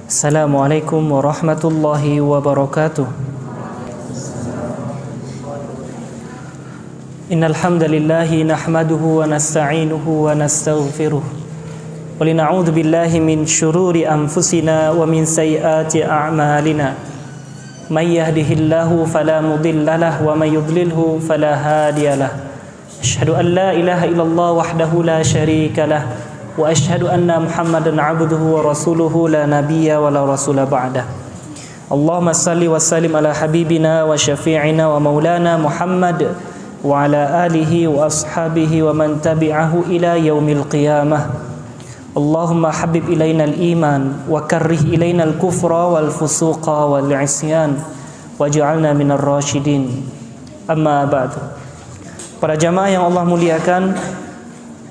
Assalamualaikum warahmatullahi wabarakatuh. Innal hamdalillahi nahmaduhu wa nasta'inuhu wa nastaghfiruh. Wa lina'udzu billahi min syururi anfusina wa min sayyiati a'malina. May yahdihillahu fala mudilla lahu wa may yudlilhu fala hadiyalah. Asyhadu an la ilaha illallah wahdahu la syarika lah. Wa asyhadu anna Muhammadan 'abduhu wa rasuluhu la nabiyya wa la rasula ba'dah. Allahumma salli wa sallim ala habibina wa syafi'ina wa maulana Muhammad wa ala alihi wa ashabihi wa man tabi'ahu ila yaumil qiyamah. Allahumma habib ilaina al-iman wa karrih ilaina al-kufra wal fusuqa wal 'isyan waj'alna minar rasyidin. Amma ba'du. Para jamaah yang Allah muliakan,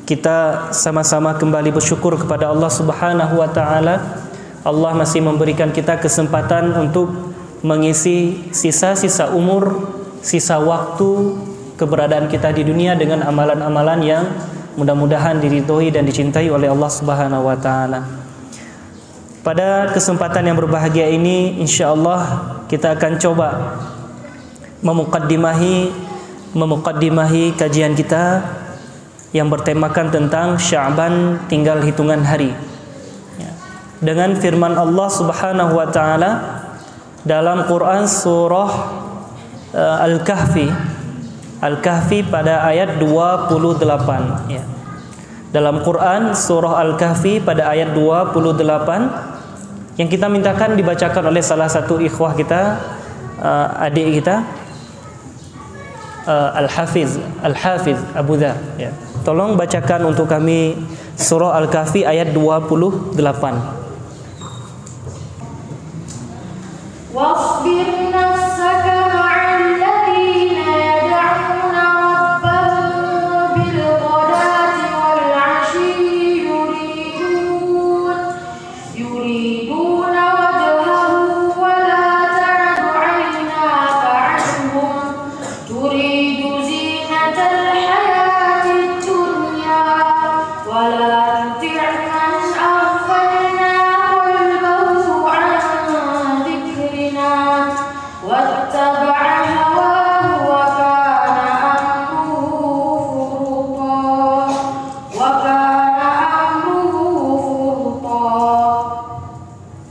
kita sama-sama kembali bersyukur kepada Allah Subhanahu wa taala. Allah masih memberikan kita kesempatan untuk mengisi sisa-sisa umur, sisa waktu keberadaan kita di dunia dengan amalan-amalan yang mudah-mudahan diridhoi dan dicintai oleh Allah Subhanahu wa taala. Pada kesempatan yang berbahagia ini, insyaallah kita akan coba memukaddimahi kajian kita yang bertemakan tentang Sya'ban, tinggal hitungan hari. Dengan firman Allah Subhanahu wa taala dalam Quran surah Al-Kahfi pada ayat 28 ya. Dalam Quran surah Al-Kahfi pada ayat 28 yang kita mintakan dibacakan oleh salah satu ikhwah kita, adik kita, Al-Hafiz Abu Dhar ya. Tolong bacakan untuk kami surah Al-Kahfi ayat 28. Wasbir nafsaka ma'al ladzina yad'una rabbahum bil ghadati wal 'ashyi yuriduna wajhahu wa la ta'du 'aynaka 'anhum turidu zinatal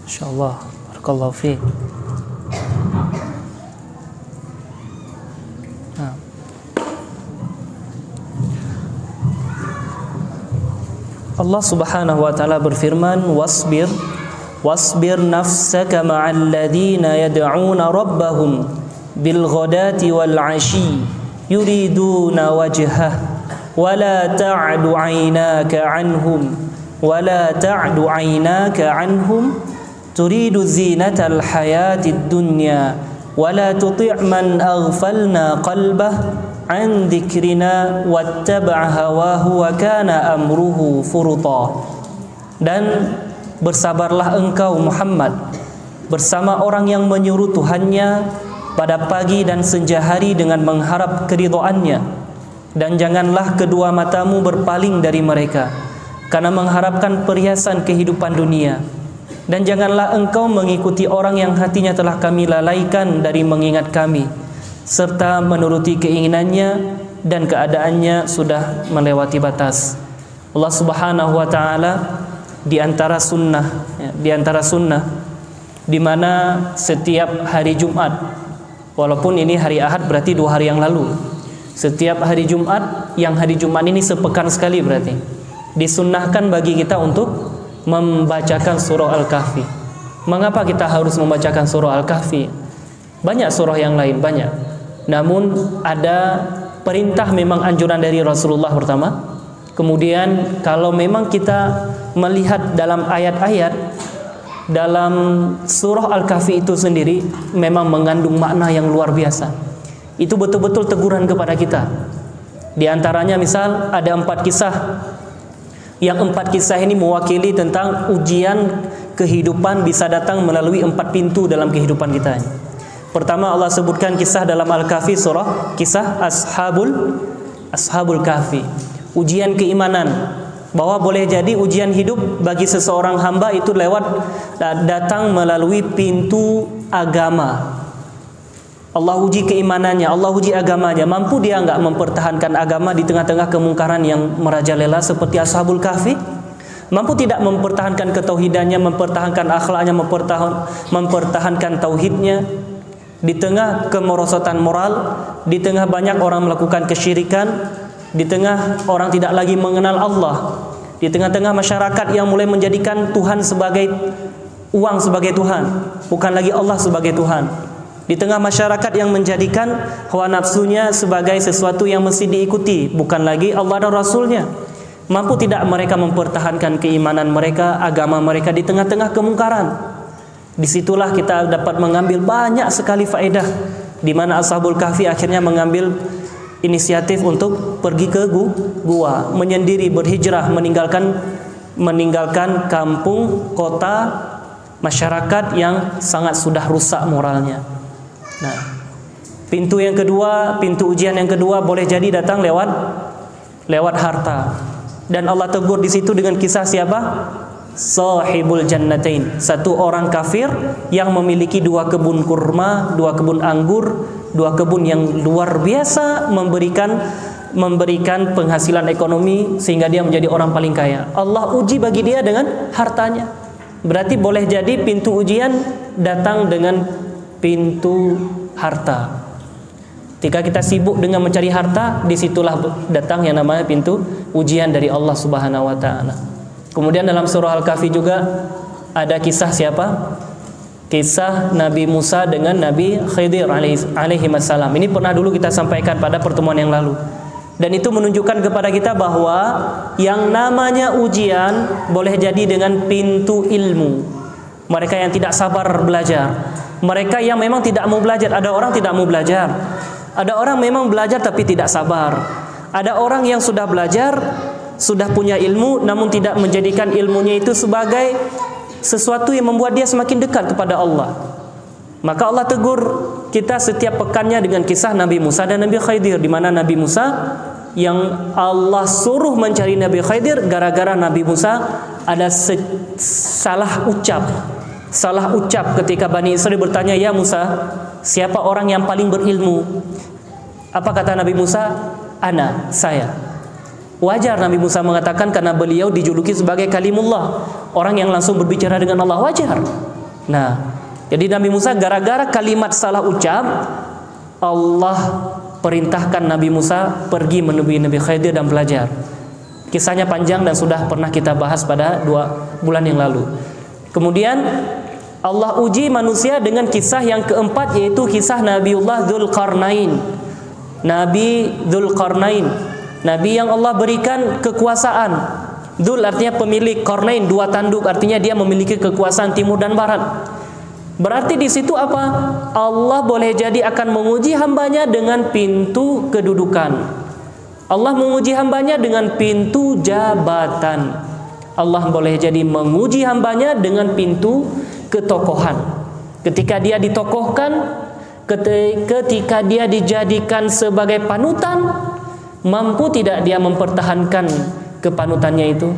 Insyaallah. Barakallahu fiik. Allah Subhanahu wa taala berfirman, wasbir nafsaka ma'al ladzina yad'una rabbahum bil ghadati wal 'ashyi yuriduna wajhah wa la ta'du 'aynaka 'anhum turidu zinatal hayatid dunya wa la tuti' man aghfalna qalbah an dzikrina wattaba'a hawahu wa kana amruhu furuta. Dan bersabarlah engkau Muhammad bersama orang yang menyuruh Tuhannya pada pagi dan senja hari dengan mengharap keridhaannya, dan janganlah kedua matamu berpaling dari mereka karena mengharapkan perhiasan kehidupan dunia, dan janganlah engkau mengikuti orang yang hatinya telah kami lalaikan dari mengingat kami serta menuruti keinginannya dan keadaannya sudah melewati batas. Allah Subhanahu wa taala di antara sunnah di mana setiap hari Jumat, walaupun ini hari Ahad berarti 2 hari yang lalu, setiap hari Jumat, yang hari Jumat ini sepekan sekali berarti disunnahkan bagi kita untuk membacakan surah Al-Kahfi. Mengapa kita harus membacakan surah Al-Kahfi? Banyak surah yang lain, banyak. Namun ada perintah, memang anjuran dari Rasulullah pertama. Kemudian kalau memang kita melihat dalam ayat-ayat dalam surah Al-Kahfi itu sendiri memang mengandung makna yang luar biasa. Itu betul-betul teguran kepada kita. Di antaranya misal ada 4 kisah. Yang 4 kisah ini mewakili tentang ujian kehidupan bisa datang melalui 4 pintu dalam kehidupan kita. Pertama, Allah sebutkan kisah dalam Al-Kahfi, surah kisah Ashabul Kahfi, ujian keimanan bahwa boleh jadi ujian hidup bagi seseorang hamba itu datang melalui pintu agama. Allah uji keimanannya, Allah uji agamanya. Mampu dia enggak mempertahankan agama di tengah-tengah kemungkaran yang merajalela seperti Ashabul Kahfi? Mampu tidak mempertahankan ketauhidannya, mempertahankan akhlaknya, mempertahankan tauhidnya di tengah kemerosotan moral, di tengah banyak orang melakukan kesyirikan, di tengah orang tidak lagi mengenal Allah, di tengah-tengah masyarakat yang mulai menjadikan Tuhan sebagai uang sebagai Tuhan, bukan lagi Allah sebagai Tuhan. Di tengah masyarakat yang menjadikan hawa nafsunya sebagai sesuatu yang mesti diikuti, bukan lagi Allah dan Rasulnya. Mampu tidak mereka mempertahankan keimanan mereka, agama mereka di tengah-tengah kemungkaran? Disitulah kita dapat mengambil banyak sekali faedah, di mana Ashabul Kahfi akhirnya mengambil inisiatif untuk pergi ke gua, menyendiri, berhijrah, meninggalkan kampung, kota, masyarakat yang sangat sudah rusak moralnya. Nah, pintu yang kedua, pintu ujian yang kedua boleh jadi datang lewat harta. Dan Allah tegur di situ dengan kisah siapa? Sahibul jannatain, satu orang kafir yang memiliki 2 kebun kurma, 2 kebun anggur, 2 kebun yang luar biasa memberikan penghasilan ekonomi sehingga dia menjadi orang paling kaya. Allah uji bagi dia dengan hartanya. Berarti boleh jadi pintu ujian datang dengan pintu harta. Ketika kita sibuk dengan mencari harta, disitulah datang yang namanya pintu ujian dari Allah Subhanahu wa taala. Kemudian dalam surah Al-Kahfi juga ada kisah siapa? Kisah Nabi Musa dengan Nabi Khidir alaihi wassalam. Ini pernah dulu kita sampaikan pada pertemuan yang lalu. Dan itu menunjukkan kepada kita bahwa yang namanya ujian boleh jadi dengan pintu ilmu. Mereka yang tidak sabar belajar, mereka yang memang tidak mau belajar. Ada orang tidak mau belajar, ada orang memang belajar tapi tidak sabar, ada orang yang sudah belajar, sudah punya ilmu, namun tidak menjadikan ilmunya itu sebagai sesuatu yang membuat dia semakin dekat kepada Allah. Maka Allah tegur kita setiap pekannya dengan kisah Nabi Musa dan Nabi Khidir, di mana Nabi Musa yang Allah suruh mencari Nabi Khidir gara-gara Nabi Musa ada salah ucap ketika Bani Israel bertanya, "Ya Musa, siapa orang yang paling berilmu?" Apa kata Nabi Musa? "Ana, saya." Wajar Nabi Musa mengatakan karena beliau dijuluki sebagai kalimullah, orang yang langsung berbicara dengan Allah, wajar. Nah, jadi Nabi Musa gara-gara kalimat salah ucap, Allah perintahkan Nabi Musa pergi menemui Nabi Khidir dan belajar. Kisahnya panjang dan sudah pernah kita bahas pada 2 bulan yang lalu. Kemudian Allah uji manusia dengan kisah yang keempat, yaitu kisah Nabiullah Dzulqarnain. Nabi Dzulqarnain, Nabi yang Allah berikan kekuasaan. Dzul artinya pemilik, Qarnain 2 tanduk, artinya dia memiliki kekuasaan timur dan barat. Berarti di situ apa? Allah boleh jadi akan menguji hambanya dengan pintu kedudukan. Allah menguji hambanya dengan pintu jabatan. Allah boleh jadi menguji hambanya dengan pintu ketokohan. Ketika dia ditokohkan, ketika dia dijadikan sebagai panutan, mampu tidak dia mempertahankan kepanutannya itu?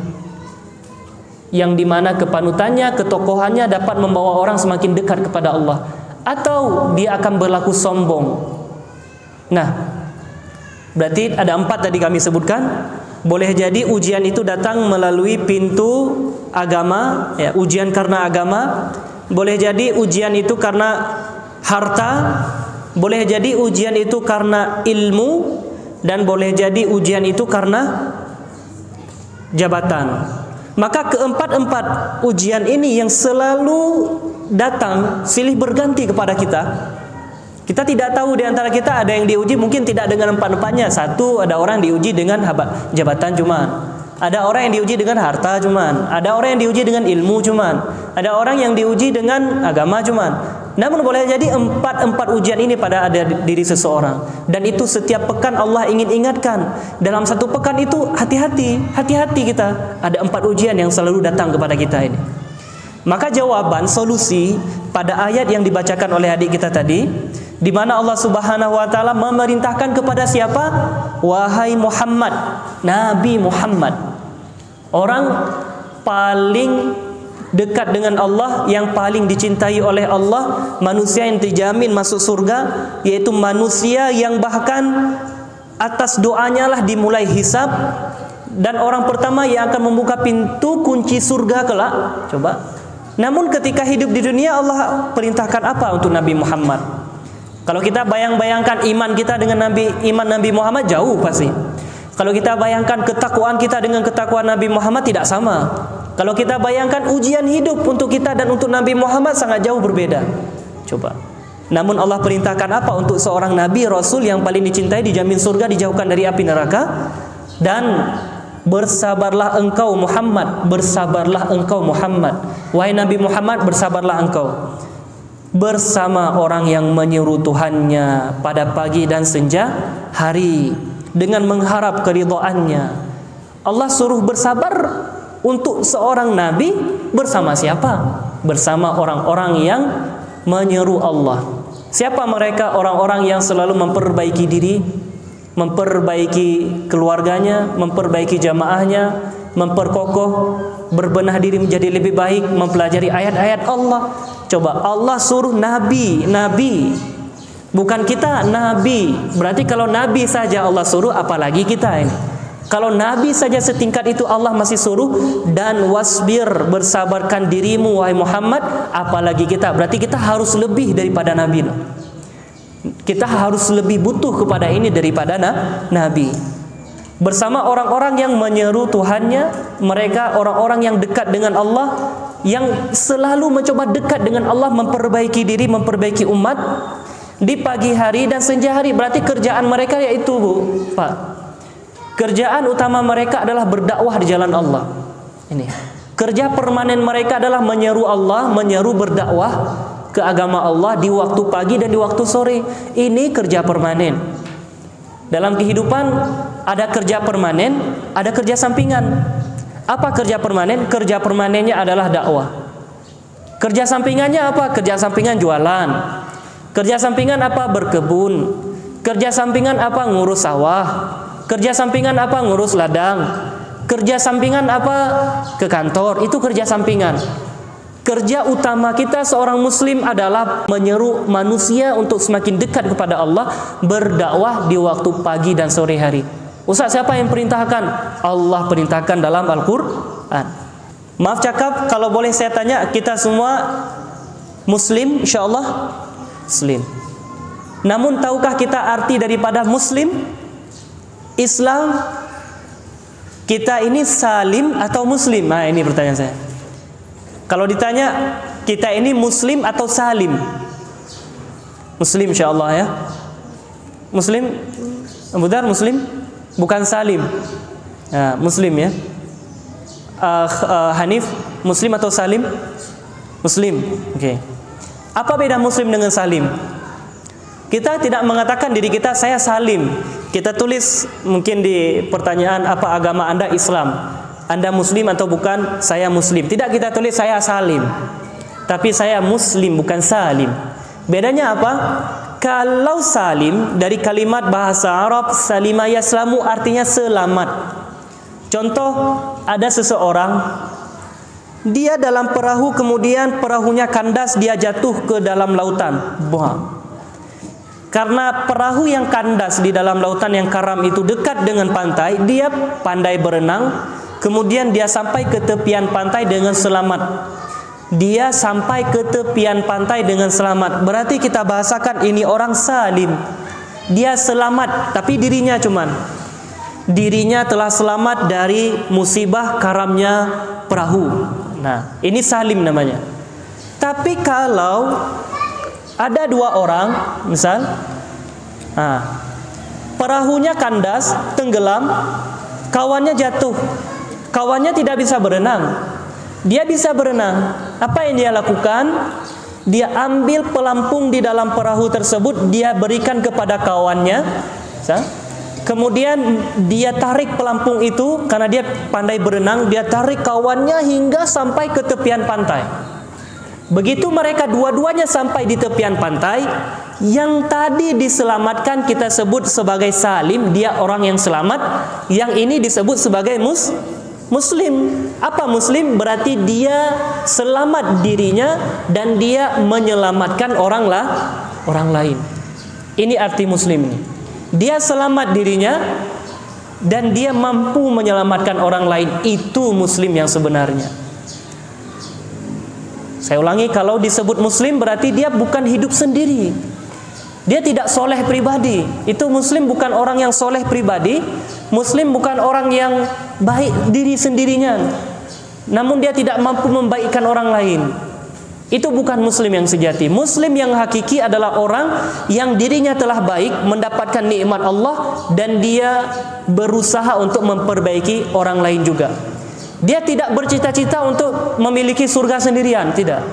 Yang dimana kepanutannya, ketokohannya dapat membawa orang semakin dekat kepada Allah, atau dia akan berlaku sombong. Nah, berarti ada 4 tadi kami sebutkan. Boleh jadi ujian itu datang melalui pintu agama, ya, ujian karena agama. Boleh jadi ujian itu karena harta. Boleh jadi ujian itu karena ilmu. Dan boleh jadi ujian itu karena jabatan. Maka keempat-empat ujian ini yang selalu datang silih berganti kepada kita. Kita tidak tahu di antara kita ada yang diuji mungkin tidak dengan empat-empatnya. Satu, ada orang diuji dengan jabatan cuman. Ada orang yang diuji dengan harta cuman. Ada orang yang diuji dengan ilmu cuman. Ada orang yang diuji dengan agama cuman. Namun boleh jadi empat ujian ini pada ada diri seseorang. Dan itu setiap pekan Allah ingin ingatkan. Dalam satu pekan itu hati-hati kita. Ada 4 ujian yang selalu datang kepada kita ini. Maka jawaban, solusi pada ayat yang dibacakan oleh adik kita tadi, di mana Allah Subhanahu wa taala memerintahkan kepada siapa? Wahai Muhammad, Nabi Muhammad. Orang paling dekat dengan Allah, yang paling dicintai oleh Allah, manusia yang terjamin masuk surga, yaitu manusia yang bahkan atas doanya lah dimulai hisab, dan orang pertama yang akan membuka pintu kunci surga kelak. Coba. Namun ketika hidup di dunia, Allah perintahkan apa untuk Nabi Muhammad? Kalau kita bayangkan iman kita dengan iman Nabi Muhammad, jauh pasti. Kalau kita bayangkan ketakwaan kita dengan ketakwaan Nabi Muhammad, tidak sama. Kalau kita bayangkan ujian hidup untuk kita dan untuk Nabi Muhammad, sangat jauh berbeda. Coba. Namun Allah perintahkan apa untuk seorang Nabi Rasul yang paling dicintai, dijamin surga, dijauhkan dari api neraka? Dan bersabarlah engkau Muhammad, bersabarlah engkau Muhammad. Wahai Nabi Muhammad, bersabarlah engkau bersama orang yang menyeru Tuhannya pada pagi dan senja hari dengan mengharap keridhaannya. Allah suruh bersabar untuk seorang nabi bersama siapa? Bersama orang-orang yang menyeru Allah. Siapa mereka? Orang-orang yang selalu memperbaiki diri, memperbaiki keluarganya, memperbaiki jamaahnya, memperkokoh, berbenah diri menjadi lebih baik, mempelajari ayat-ayat Allah. Coba, Allah suruh nabi, bukan kita, nabi. Berarti kalau nabi saja Allah suruh, apalagi kita ini. Kalau nabi saja setingkat itu Allah masih suruh, dan wasbir, bersabarkan dirimu wahai Muhammad, apalagi kita. Berarti kita harus lebih daripada nabi. Kita harus lebih butuh kepada ini daripada nabi. Bersama orang-orang yang menyeru Tuhannya, mereka orang-orang yang dekat dengan Allah, yang selalu mencoba dekat dengan Allah, memperbaiki diri, memperbaiki umat di pagi hari dan senja hari. Berarti kerjaan mereka yaitu, Pak, kerjaan utama mereka adalah berdakwah di jalan Allah. Ini kerja permanen mereka adalah menyeru Allah, menyeru berdakwah ke agama Allah di waktu pagi dan di waktu sore. Ini kerja permanen. Dalam kehidupan ada kerja permanen, ada kerja sampingan. Apa kerja permanen? Kerja permanennya adalah dakwah. Kerja sampingannya apa? Kerja sampingan jualan. Kerja sampingan apa? Berkebun. Kerja sampingan apa? Ngurus sawah. Kerja sampingan apa? Ngurus ladang. Kerja sampingan apa? Ke kantor. Itu kerja sampingan. Kerja utama kita seorang muslim adalah menyeru manusia untuk semakin dekat kepada Allah, berdakwah di waktu pagi dan sore hari. Ustaz, siapa yang perintahkan? Allah perintahkan dalam Al-Quran. Maaf cakap, kalau boleh saya tanya, kita semua muslim, insyaallah muslim. Namun tahukah kita arti daripada muslim? Islam, kita ini salim atau muslim? Nah, ini pertanyaan saya. Kalau ditanya, kita ini muslim atau salim? Muslim insyaallah ya. Muslim, benar muslim? Bukan salim. Nah, muslim ya. Hanif, muslim atau salim? Muslim. Oke. Apa beda muslim dengan salim? Kita tidak mengatakan diri kita saya salim. Kita tulis mungkin di pertanyaan, apa agama Anda? Islam. Anda muslim atau bukan? Saya muslim. Tidak kita tulis saya salim, tapi saya muslim, bukan salim. Bedanya apa? Kalau salim dari kalimat bahasa Arab salima yaslamu, artinya selamat. Contoh, ada seseorang, dia dalam perahu, kemudian perahunya kandas, dia jatuh ke dalam lautan. Buang. Karena perahu yang kandas di dalam lautan yang karam itu dekat dengan pantai, dia pandai berenang. Kemudian dia sampai ke tepian pantai dengan selamat. Dia sampai ke tepian pantai dengan selamat. Berarti kita bahasakan ini orang salim. Dia selamat, tapi dirinya telah selamat dari musibah karamnya perahu. Nah, ini salim namanya. Tapi kalau ada dua orang, misal, perahunya kandas, tenggelam, kawannya jatuh. Kawannya tidak bisa berenang. Dia bisa berenang. Apa yang dia lakukan? Dia ambil pelampung di dalam perahu tersebut, dia berikan kepada kawannya. Kemudian dia tarik pelampung itu, karena dia pandai berenang, dia tarik kawannya hingga sampai ke tepian pantai. Begitu mereka dua-duanya sampai di tepian pantai, yang tadi diselamatkan kita sebut sebagai salim, dia orang yang selamat. Yang ini disebut sebagai Muslim. Apa Muslim? Berarti dia selamat dirinya dan dia menyelamatkan orang lain. Ini arti Muslim ini. Dia selamat dirinya dan dia mampu menyelamatkan orang lain. Itu Muslim yang sebenarnya. Saya ulangi, kalau disebut Muslim berarti dia bukan hidup sendiri. Dia tidak soleh pribadi. Itu Muslim bukan orang yang soleh pribadi. Muslim bukan orang yang baik diri sendirinya, namun dia tidak mampu membaikkan orang lain. Itu bukan Muslim yang sejati. Muslim yang hakiki adalah orang yang dirinya telah baik, mendapatkan nikmat Allah, dan dia berusaha untuk memperbaiki orang lain juga. Dia tidak bercita-cita untuk memiliki surga sendirian, tidak.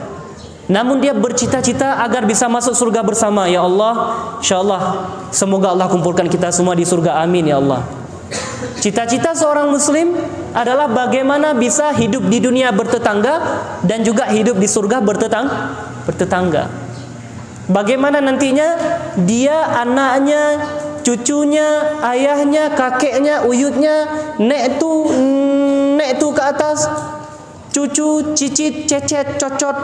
Namun dia bercita-cita agar bisa masuk surga bersama. Ya Allah, insyaallah semoga Allah kumpulkan kita semua di surga, amin ya Allah. Cita-cita seorang Muslim adalah bagaimana bisa hidup di dunia bertetangga dan juga hidup di surga bertetangga. Bagaimana nantinya dia, anaknya, cucunya, ayahnya, kakeknya, uyutnya, nek tu ke atas, cucu, cicit, cecet, cocot,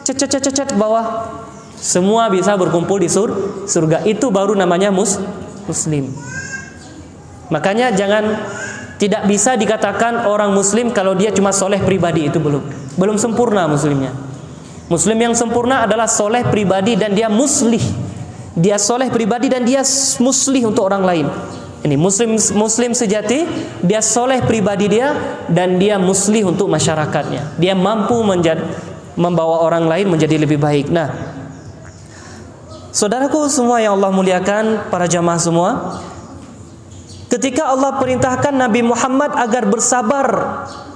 cecet ke bawah, semua bisa berkumpul di surga. Itu baru namanya Muslim. Makanya tidak bisa dikatakan orang Muslim kalau dia cuma soleh pribadi. Itu belum sempurna Muslimnya. Muslim yang sempurna adalah soleh pribadi dan dia muslih. Dia soleh pribadi dan dia muslih untuk orang lain. Ini Muslim sejati. Dia soleh pribadi dia dan dia muslih untuk masyarakatnya. Dia mampu membawa orang lain menjadi lebih baik. Nah, saudaraku semua yang Allah muliakan, para jamaah semua, ketika Allah perintahkan Nabi Muhammad agar bersabar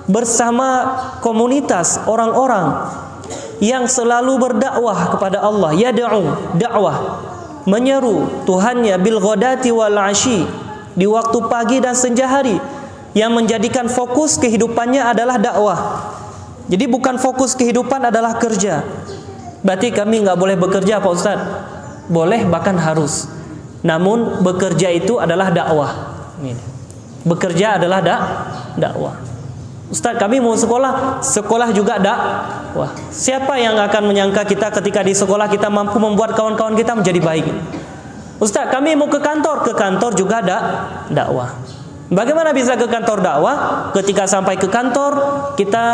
bersama komunitas orang-orang yang selalu berdakwah kepada Allah, dakwah, menyeru Tuhannya bil ghadati wal ashi, di waktu pagi dan senja hari, yang menjadikan fokus kehidupannya adalah dakwah. Jadi bukan fokus kehidupan adalah kerja. Berarti kami nggak boleh bekerja, Pak Ustaz? Boleh, bahkan harus. Namun bekerja itu adalah dakwah. Bekerja adalah dakwah. Ustaz, kami mau sekolah juga dakwah. Siapa yang akan menyangka kita ketika di sekolah kita mampu membuat kawan-kawan kita menjadi baik? Ustaz, kami mau ke kantor juga dakwah. Bagaimana bisa ke kantor dakwah? Ketika sampai ke kantor, kita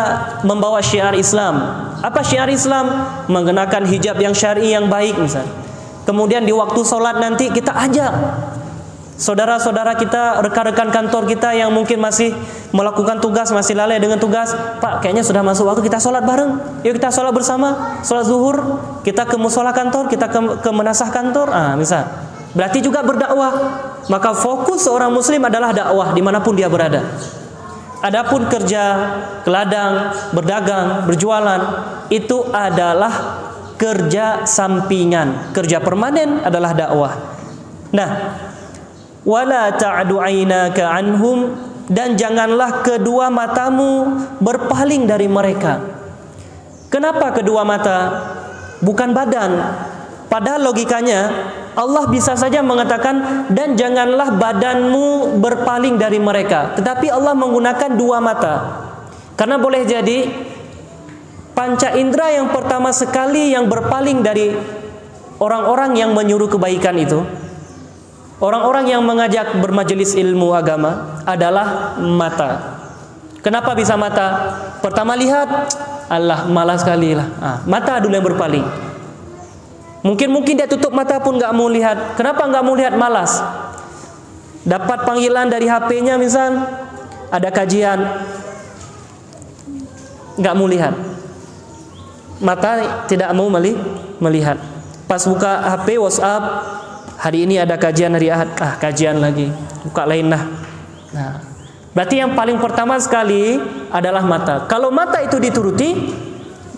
membawa syiar Islam. Apa syiar Islam? Mengenakan hijab yang syar'i yang baik misalnya. Kemudian di waktu sholat nanti kita ajak saudara-saudara kita, rekan-rekan kantor kita yang mungkin masih melakukan tugas, masih lalai dengan tugas. Pak, kayaknya sudah masuk waktu kita sholat bareng. Yuk kita sholat bersama, sholat zuhur. Kita ke musola kantor, kita ke menasah kantor. Misal. Berarti juga berdakwah. Maka fokus seorang Muslim adalah dakwah dimanapun dia berada. Adapun kerja, ke ladang, berdagang, berjualan, itu adalah kerja sampingan. Kerja permanen adalah dakwah. Nah, wala ta'du 'ainaka anhum, dan janganlah kedua matamu berpaling dari mereka. Kenapa kedua mata? Bukan badan. Padahal logikanya Allah bisa saja mengatakan dan janganlah badanmu berpaling dari mereka. Tetapi Allah menggunakan dua mata. Karena boleh jadi panca indera yang pertama sekali yang berpaling dari orang-orang yang menyuruh kebaikan itu, orang-orang yang mengajak bermajelis ilmu agama, adalah mata. Kenapa bisa mata? Pertama lihat, Allah malas sekali lah. Mata dulu yang berpaling. Mungkin dia tutup mata pun nggak mau lihat. Kenapa nggak mau lihat? Malas. Dapat panggilan dari HP-nya misal, ada kajian, nggak mau lihat. Mata tidak mau melihat. Pas buka HP, WhatsApp, hari ini ada kajian hari Ahad, kajian lagi, buka lain lah. Nah, berarti yang paling pertama sekali adalah mata. Kalau mata itu dituruti,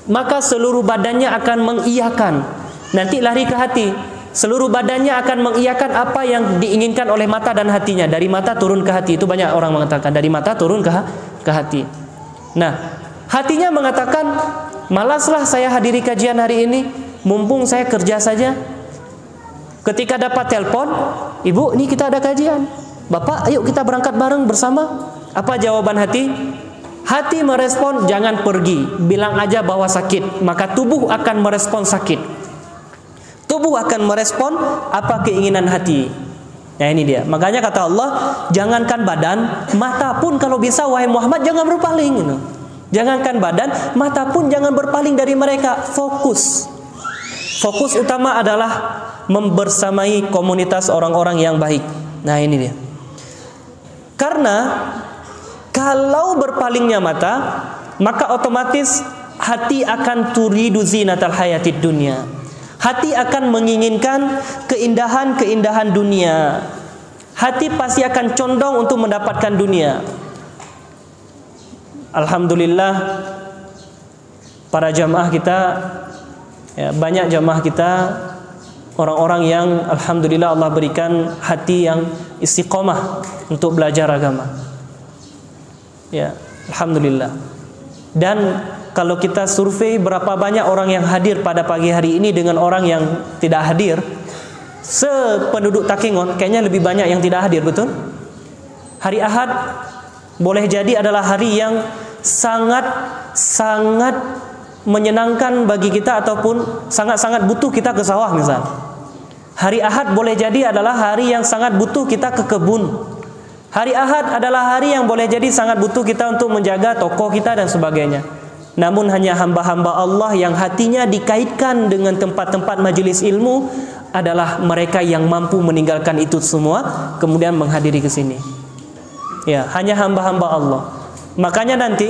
maka seluruh badannya akan mengiyakan. Nanti lari ke hati. Seluruh badannya akan mengiyakan apa yang diinginkan oleh mata dan hatinya. Dari mata turun ke hati. Itu banyak orang mengatakan dari mata turun ke hati. Nah, hatinya mengatakan, malaslah saya hadiri kajian hari ini, mumpung saya kerja saja. Ketika dapat telepon, ibu, ini kita ada kajian. Bapak, ayo kita berangkat bareng bersama. Apa jawaban hati? Hati merespon jangan pergi, bilang aja bahwa sakit, maka tubuh akan merespon sakit. Tubuh akan merespon apa keinginan hati. Nah ini dia. Makanya kata Allah, jangankan badan, mata pun kalau bisa wahai Muhammad jangan berpaling. Jangankan badan, mata pun jangan berpaling dari mereka. Fokus. Fokus utama adalah membersamai komunitas orang-orang yang baik. Nah ini dia. Karena kalau berpalingnya mata, maka otomatis hati akan turidu zinatal hayatid dunya. Hati akan menginginkan keindahan-keindahan dunia. Hati pasti akan condong untuk mendapatkan dunia. Alhamdulillah para jamaah kita, ya, banyak jamaah kita orang-orang yang alhamdulillah Allah berikan hati yang istiqomah untuk belajar agama. Ya, alhamdulillah. Dan kalau kita survei berapa banyak orang yang hadir pada pagi hari ini dengan orang yang tidak hadir, sependuduk Takengon kayaknya lebih banyak yang tidak hadir, betul? Hari Ahad boleh jadi adalah hari yang sangat menyenangkan bagi kita ataupun sangat-sangat butuh kita ke sawah misal. Hari Ahad boleh jadi adalah hari yang sangat butuh kita ke kebun. Hari Ahad adalah hari yang boleh jadi sangat butuh kita untuk menjaga toko kita dan sebagainya. Namun hanya hamba-hamba Allah yang hatinya dikaitkan dengan tempat-tempat majelis ilmu adalah mereka yang mampu meninggalkan itu semua kemudian menghadiri ke sini. Ya, hanya hamba-hamba Allah. Makanya nanti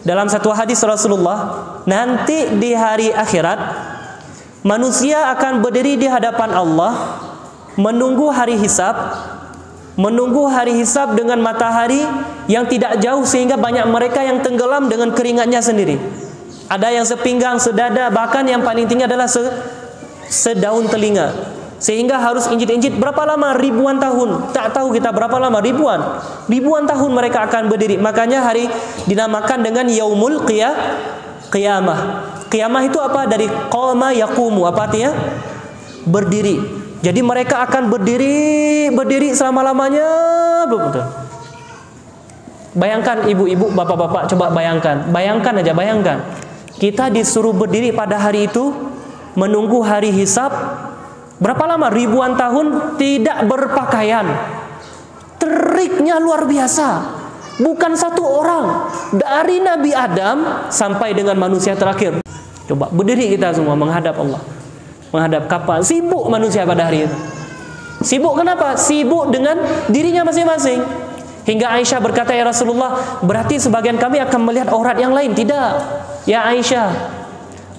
dalam satu hadis Rasulullah, nanti di hari akhirat manusia akan berdiri di hadapan Allah menunggu hari hisab. Menunggu hari hisab dengan matahari yang tidak jauh sehingga banyak mereka yang tenggelam dengan keringatnya sendiri. Ada yang sepinggang, sedada, bahkan yang paling tinggi adalah sedaun telinga. Sehingga harus injit-injit berapa lama? Ribuan tahun. Tak tahu kita berapa lama, ribuan tahun mereka akan berdiri. Makanya hari dinamakan dengan yaumul qiyamah. Qiyamah itu apa? Dari qama yaqumu, apa artinya? Berdiri. Jadi mereka akan berdiri selama-lamanya. Betul. Bayangkan ibu-ibu, bapak-bapak, coba bayangkan aja. Kita disuruh berdiri pada hari itu menunggu hari hisab. Berapa lama? Ribuan tahun tidak berpakaian. Teriknya luar biasa. Bukan satu orang, dari Nabi Adam sampai dengan manusia terakhir. Coba berdiri kita semua menghadap Allah. Menghadap kapal, sibuk manusia pada hari itu. Sibuk kenapa? Sibuk dengan dirinya masing-masing. Hingga Aisyah berkata, ya Rasulullah, berarti sebagian kami akan melihat aurat yang lain. Tidak, ya Aisyah,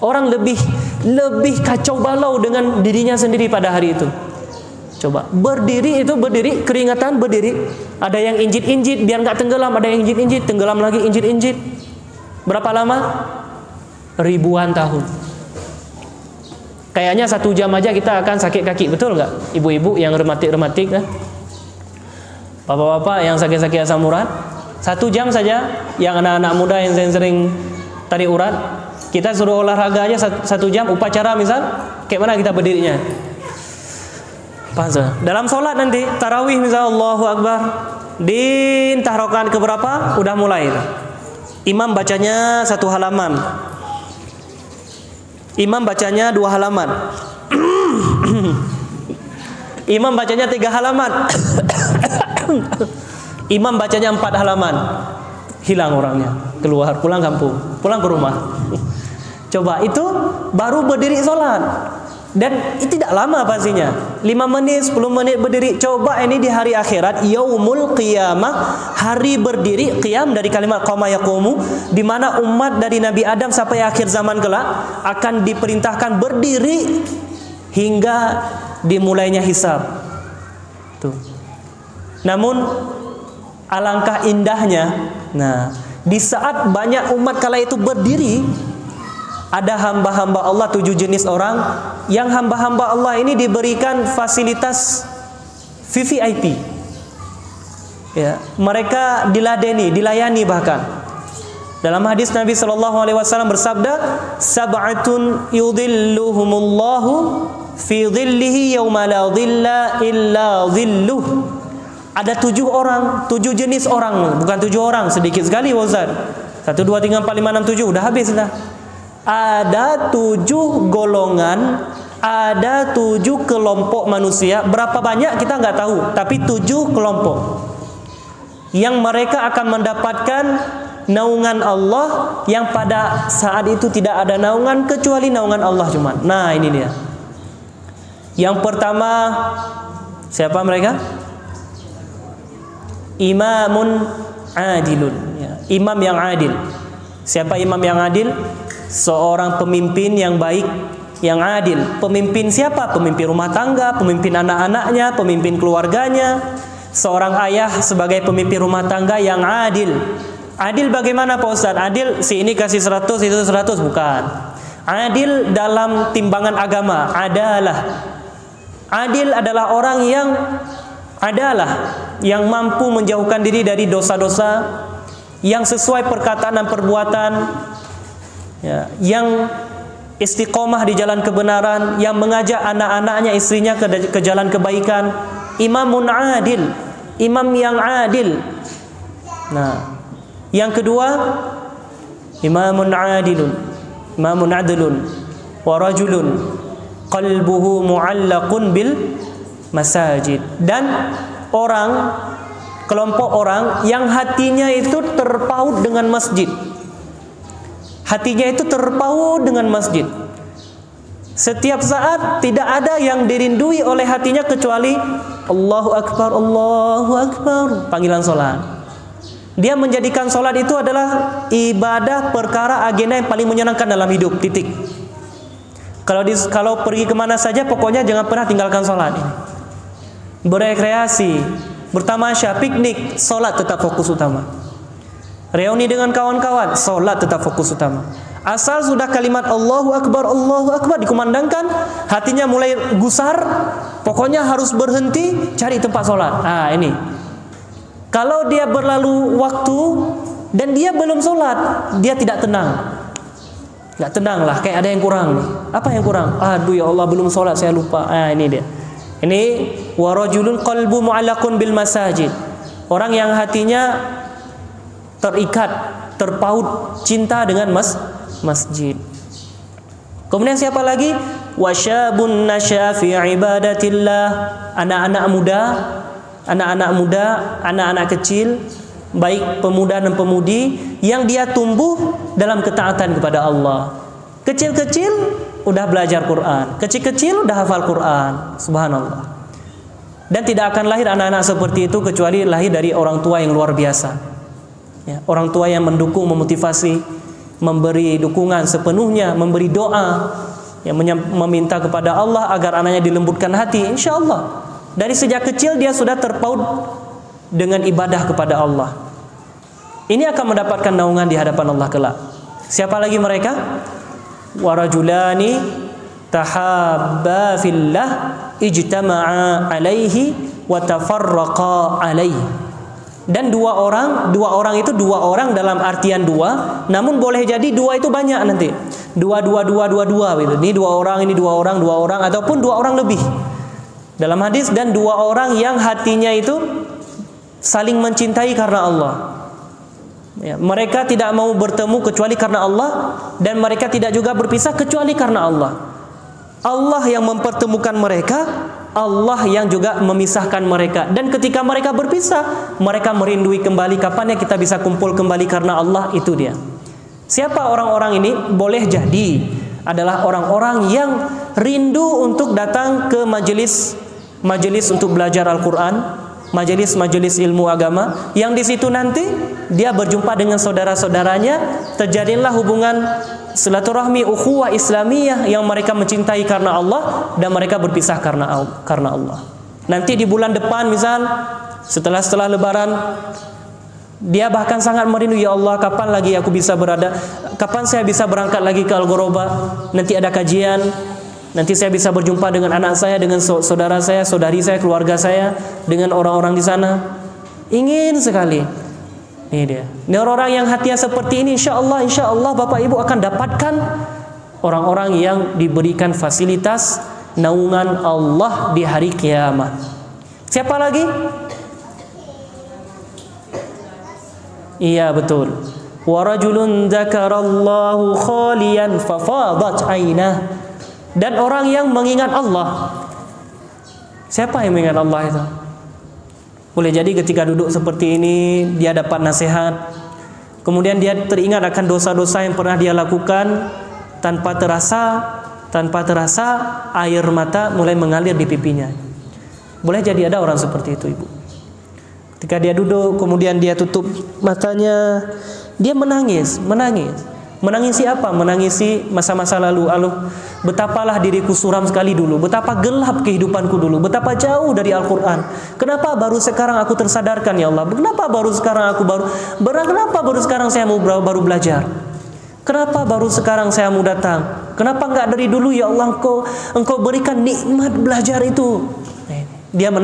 orang lebih kacau balau dengan dirinya sendiri pada hari itu. Coba berdiri itu berdiri, keringatan berdiri. Ada yang injit-injit biar nggak tenggelam, ada yang injit-injit, tenggelam lagi, injit-injit. Berapa lama? Ribuan tahun. Kayaknya 1 jam aja kita akan sakit kaki, betul nggak? Ibu-ibu yang rematik-rematik, bapak-bapak yang sakit-sakit asam urat, 1 jam saja. Yang anak-anak muda yang sering tarik urat, kita suruh olahraga aja 1 jam, upacara misal, kayak mana kita berdirinya? Dalam sholat nanti, tarawih misal, Allahu Akbar, di entah rakaat keberapa, udah mulai. Imam bacanya 1 halaman. Imam bacanya 2 halaman. Imam bacanya 3 halaman. Imam bacanya 4 halaman. Hilang orangnya, keluar, pulang kampung, pulang ke rumah. Coba itu baru berdiri sholat. Dan itu tidak lama pastinya, 5 menit, 10 menit berdiri. Coba ini di hari akhirat, yaumul qiyamah, hari berdiri. Qiyam dari kalimat qama yaqumu, di mana umat dari Nabi Adam sampai akhir zaman kelak akan diperintahkan berdiri hingga dimulainya hisab. Tuh. Namun alangkah indahnya, nah, di saat banyak umat kala itu berdiri, ada hamba-hamba Allah 7 jenis orang yang hamba-hamba Allah ini diberikan fasilitas VVIP. Ya, mereka dilayani bahkan. Dalam hadis Nabi SAW bersabda, sab'atun yudhilluhumullahu fi dhillihi yawma la dhilla illa dhilluh. Ada 7 orang, 7 jenis orang, bukan 7 orang, sedikit sekali Ustaz. 1, 2, 3, 4, 5, 6, 7, udah habis dah. Ada 7 golongan, ada 7 kelompok manusia. Berapa banyak kita nggak tahu, tapi 7 kelompok yang mereka akan mendapatkan naungan Allah, yang pada saat itu tidak ada naungan kecuali naungan Allah cuman. Nah, ini dia. Yang pertama, siapa mereka? Imamun adilun, ya, imam yang adil. Siapa imam yang adil? Seorang pemimpin yang baik, yang adil. Pemimpin siapa? Pemimpin rumah tangga, pemimpin anak-anaknya, pemimpin keluarganya. Seorang ayah sebagai pemimpin rumah tangga yang adil. Adil bagaimana Pak Ustaz? Adil si ini kasih 100, itu 100, bukan. Adil dalam timbangan agama, adalah. Adil adalah orang yang mampu menjauhkan diri dari dosa-dosa, yang sesuai perkataan dan perbuatan, ya, yang istiqomah di jalan kebenaran, yang mengajak anak-anaknya, istrinya ke jalan kebaikan. Imamun adil, imam yang adil. Nah, yang kedua, imamun adilun wa rajulun qalbuhu mu'allaqun bil masajid. Dan kelompok orang yang hatinya itu terpaut dengan masjid. Hatinya itu terpaut dengan masjid. Setiap saat tidak ada yang dirindui oleh hatinya kecuali Allahu Akbar, Allahu Akbar, panggilan sholat. Dia menjadikan sholat itu adalah ibadah, perkara, agenda yang paling menyenangkan dalam hidup, titik. Kalau pergi kemana saja, pokoknya jangan pernah tinggalkan sholat. Berekreasi, bertamasya, piknik, sholat tetap fokus utama. Reuni dengan kawan-kawan, sholat tetap fokus utama. Asal sudah kalimat Allahu Akbar dikumandangkan, hatinya mulai gusar, pokoknya harus berhenti, cari tempat sholat. Nah, ini. Kalau dia berlalu waktu dan dia belum sholat, dia tidak tenang. Nggak tenang lah, kayak ada yang kurang nih. Apa yang kurang? Aduh ya Allah, belum sholat, saya lupa. Ini dia. Ini warajulun qalbu mu'allaqun bil masajid. Orang yang hatinya terikat, terpaut cinta dengan masjid. Kemudian siapa lagi? Wasyabun nasya fi ibadatillah. Anak-anak muda, anak-anak kecil, baik pemuda dan pemudi, yang dia tumbuh dalam ketaatan kepada Allah. Kecil-kecil udah belajar Quran, kecil-kecil udah hafal Quran. Subhanallah. Dan tidak akan lahir anak-anak seperti itu kecuali lahir dari orang tua yang luar biasa, ya, orang tua yang mendukung, memotivasi, memberi dukungan sepenuhnya, memberi doa, ya, meminta kepada Allah agar anaknya dilembutkan hati. Insya Allah dari sejak kecil dia sudah terpaut dengan ibadah kepada Allah. Ini akan mendapatkan naungan di hadapan Allah kelak. Siapa lagi mereka? Warajulani tahabba fillah ijtama'a alaihi wa tafarraqa alaihi. Dan dua orang itu dua orang dalam artian dua, namun boleh jadi dua itu banyak nanti. Dua gitu. Ini dua orang, ataupun dua orang lebih. Dalam hadis, dan dua orang yang hatinya itu saling mencintai karena Allah. Ya, mereka tidak mau bertemu kecuali karena Allah, dan mereka tidak juga berpisah kecuali karena Allah. Allah yang mempertemukan mereka, Allah yang juga memisahkan mereka. Dan ketika mereka berpisah, mereka merindui kembali kapannya kita bisa kumpul kembali karena Allah. Itu dia. Siapa orang-orang ini? Boleh jadi adalah orang-orang yang rindu untuk datang ke majelis untuk belajar Al-Quran, majelis ilmu agama, yang di situ nanti dia berjumpa dengan saudara-saudaranya, terjadilah hubungan silaturahmi, ukhuwah Islamiyah, yang mereka mencintai karena Allah dan mereka berpisah karena Allah. Nanti di bulan depan, misal setelah Lebaran, dia bahkan sangat merindu, ya Allah, kapan lagi aku bisa kapan saya bisa berangkat lagi ke Al-Ghuraba, nanti ada kajian, nanti saya bisa berjumpa dengan anak saya, dengan saudara saya, saudari saya, keluarga saya, dengan orang-orang di sana. Ingin sekali. Ini dia. Ini orang-orang yang hatinya seperti ini, insya Allah Bapak Ibu akan dapatkan orang-orang yang diberikan fasilitas naungan Allah di hari kiamat. Siapa lagi? Iya betul. Wa rajulun dzakarallahu khaliyan fafadat ainah. Dan orang yang mengingat Allah. Siapa yang mengingat Allah itu? Boleh jadi ketika duduk seperti ini dia dapat nasihat, kemudian dia teringat akan dosa-dosa yang pernah dia lakukan, tanpa terasa air mata mulai mengalir di pipinya. Boleh jadi ada orang seperti itu, Ibu. Ketika dia duduk, kemudian dia tutup matanya, dia menangis. Menangisi apa? Menangisi masa-masa lalu. Betapalah diriku suram sekali dulu, betapa gelap kehidupanku dulu, betapa jauh dari Al-Quran. Kenapa baru sekarang aku tersadarkan, ya Allah? Kenapa baru sekarang saya baru belajar? Kenapa baru sekarang saya mau datang? Kenapa enggak dari dulu, ya Allah? Engkau berikan nikmat belajar itu. Dia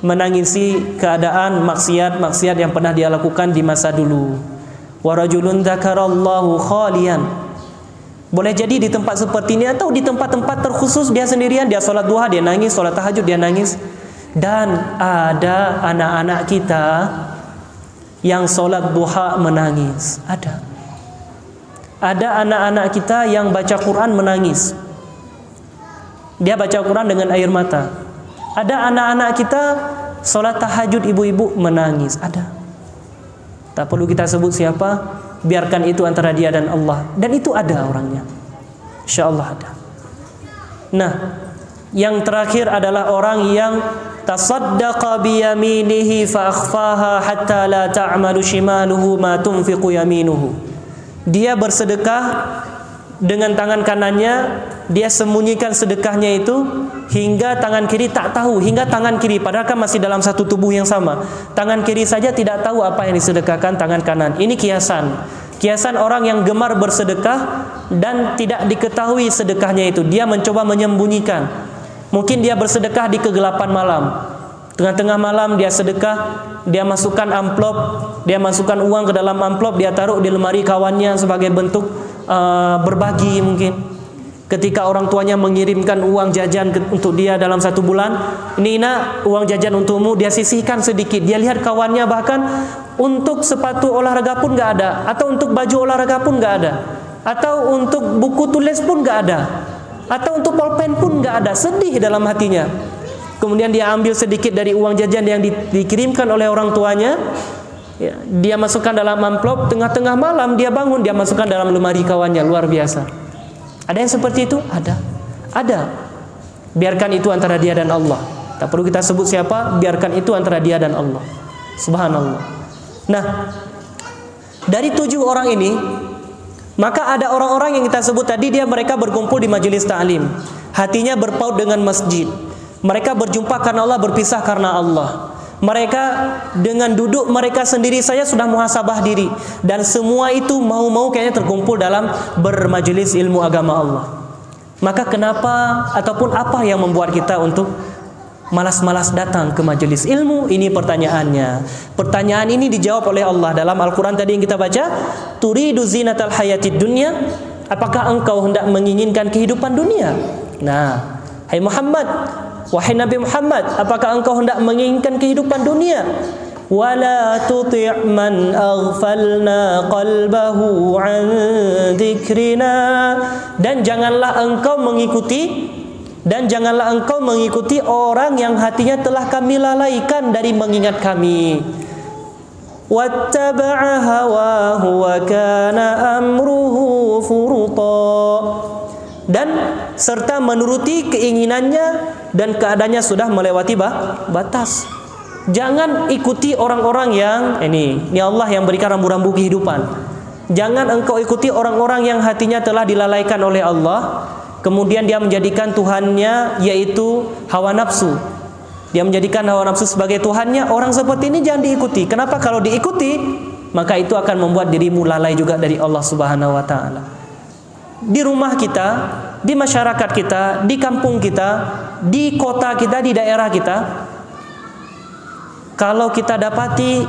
menangisi keadaan maksiat yang pernah dia lakukan di masa dulu. Wa rajulun dzakarallahu khaliyan. Boleh jadi di tempat seperti ini atau di tempat-tempat terkhusus dia sendirian, dia sholat duha, dia nangis, sholat tahajud, dia nangis. Dan ada anak-anak kita yang sholat duha menangis. Ada anak-anak kita yang baca Quran menangis. Dia baca Quran dengan air mata. Ada anak-anak kita sholat tahajud ibu-ibu menangis. Ada. Tak perlu kita sebut siapa, biarkan itu antara dia dan Allah. Dan itu ada orangnya, InsyaAllah ada. Nah, yang terakhir adalah orang yang tasaddaqa biyaminihi fa akhfaha hatta la ta'malu shimaluhu ma tunfiqu yaminuhu. Dia bersedekah dengan tangan kanannya, dia sembunyikan sedekahnya itu hingga tangan kiri tak tahu, hingga tangan kiri padahal kan masih dalam satu tubuh yang sama. Tangan kiri saja tidak tahu apa yang disedekahkan tangan kanan. Ini kiasan orang yang gemar bersedekah dan tidak diketahui sedekahnya itu. Dia mencoba menyembunyikan. Mungkin dia bersedekah di kegelapan malam. Tengah-tengah malam dia sedekah, dia masukkan amplop, dia masukkan uang ke dalam amplop, dia taruh di lemari kawannya sebagai bentuk berbagi mungkin. Ketika orang tuanya mengirimkan uang jajan untuk dia dalam 1 bulan, ini nak uang jajan untukmu, dia sisihkan sedikit. Dia lihat kawannya bahkan untuk sepatu olahraga pun nggak ada, atau untuk baju olahraga pun nggak ada, atau untuk buku tulis pun nggak ada, atau untuk pulpen pun nggak ada. Sedih dalam hatinya. Kemudian dia ambil sedikit dari uang jajan yang dikirimkan oleh orang tuanya, ya, dia masukkan dalam amplop. Tengah-tengah malam dia bangun, dia masukkan dalam lemari kawannya. Luar biasa. Ada yang seperti itu? Ada. Biarkan itu antara dia dan Allah. Tak perlu kita sebut siapa, biarkan itu antara dia dan Allah. Subhanallah. Nah, dari 7 orang ini, maka ada orang-orang yang kita sebut tadi, mereka berkumpul di majelis ta'lim. Hatinya berpaut dengan masjid. Mereka berjumpa karena Allah, berpisah karena Allah. Mereka dengan duduk mereka sendiri saja sudah muhasabah diri. Dan semua itu mau-mau kayaknya terkumpul dalam bermajelis ilmu agama Allah. Maka kenapa ataupun apa yang membuat kita untuk malas-malas datang ke majelis ilmu? Ini pertanyaannya. Pertanyaan ini dijawab oleh Allah dalam Al-Quran tadi yang kita baca. Turidu zinatal hayatid dunya. Apakah engkau hendak menginginkan kehidupan dunia? Nah, hai Muhammad, wahai Nabi Muhammad, apakah engkau hendak menginginkan kehidupan dunia? Wala tuti' man aghfalna qalbahu an dzikrina. Dan janganlah engkau mengikuti orang yang hatinya telah kami lalaikan dari mengingat kami. Wattaba'a hawahu wa kana amruhu furuta. Dan serta menuruti keinginannya dan keadaannya sudah melewati batas. Jangan ikuti orang-orang yang ini Allah yang berikan rambu-rambu kehidupan. Jangan engkau ikuti orang-orang yang hatinya telah dilalaikan oleh Allah, kemudian dia menjadikan Tuhannya yaitu hawa nafsu. Dia menjadikan hawa nafsu sebagai Tuhannya. Orang seperti ini jangan diikuti. Kenapa? Kalau diikuti, maka itu akan membuat dirimu lalai juga dari Allah Subhanahu wa taala. Di rumah kita, di masyarakat kita, di kampung kita, di kota kita, di daerah kita, kalau kita dapati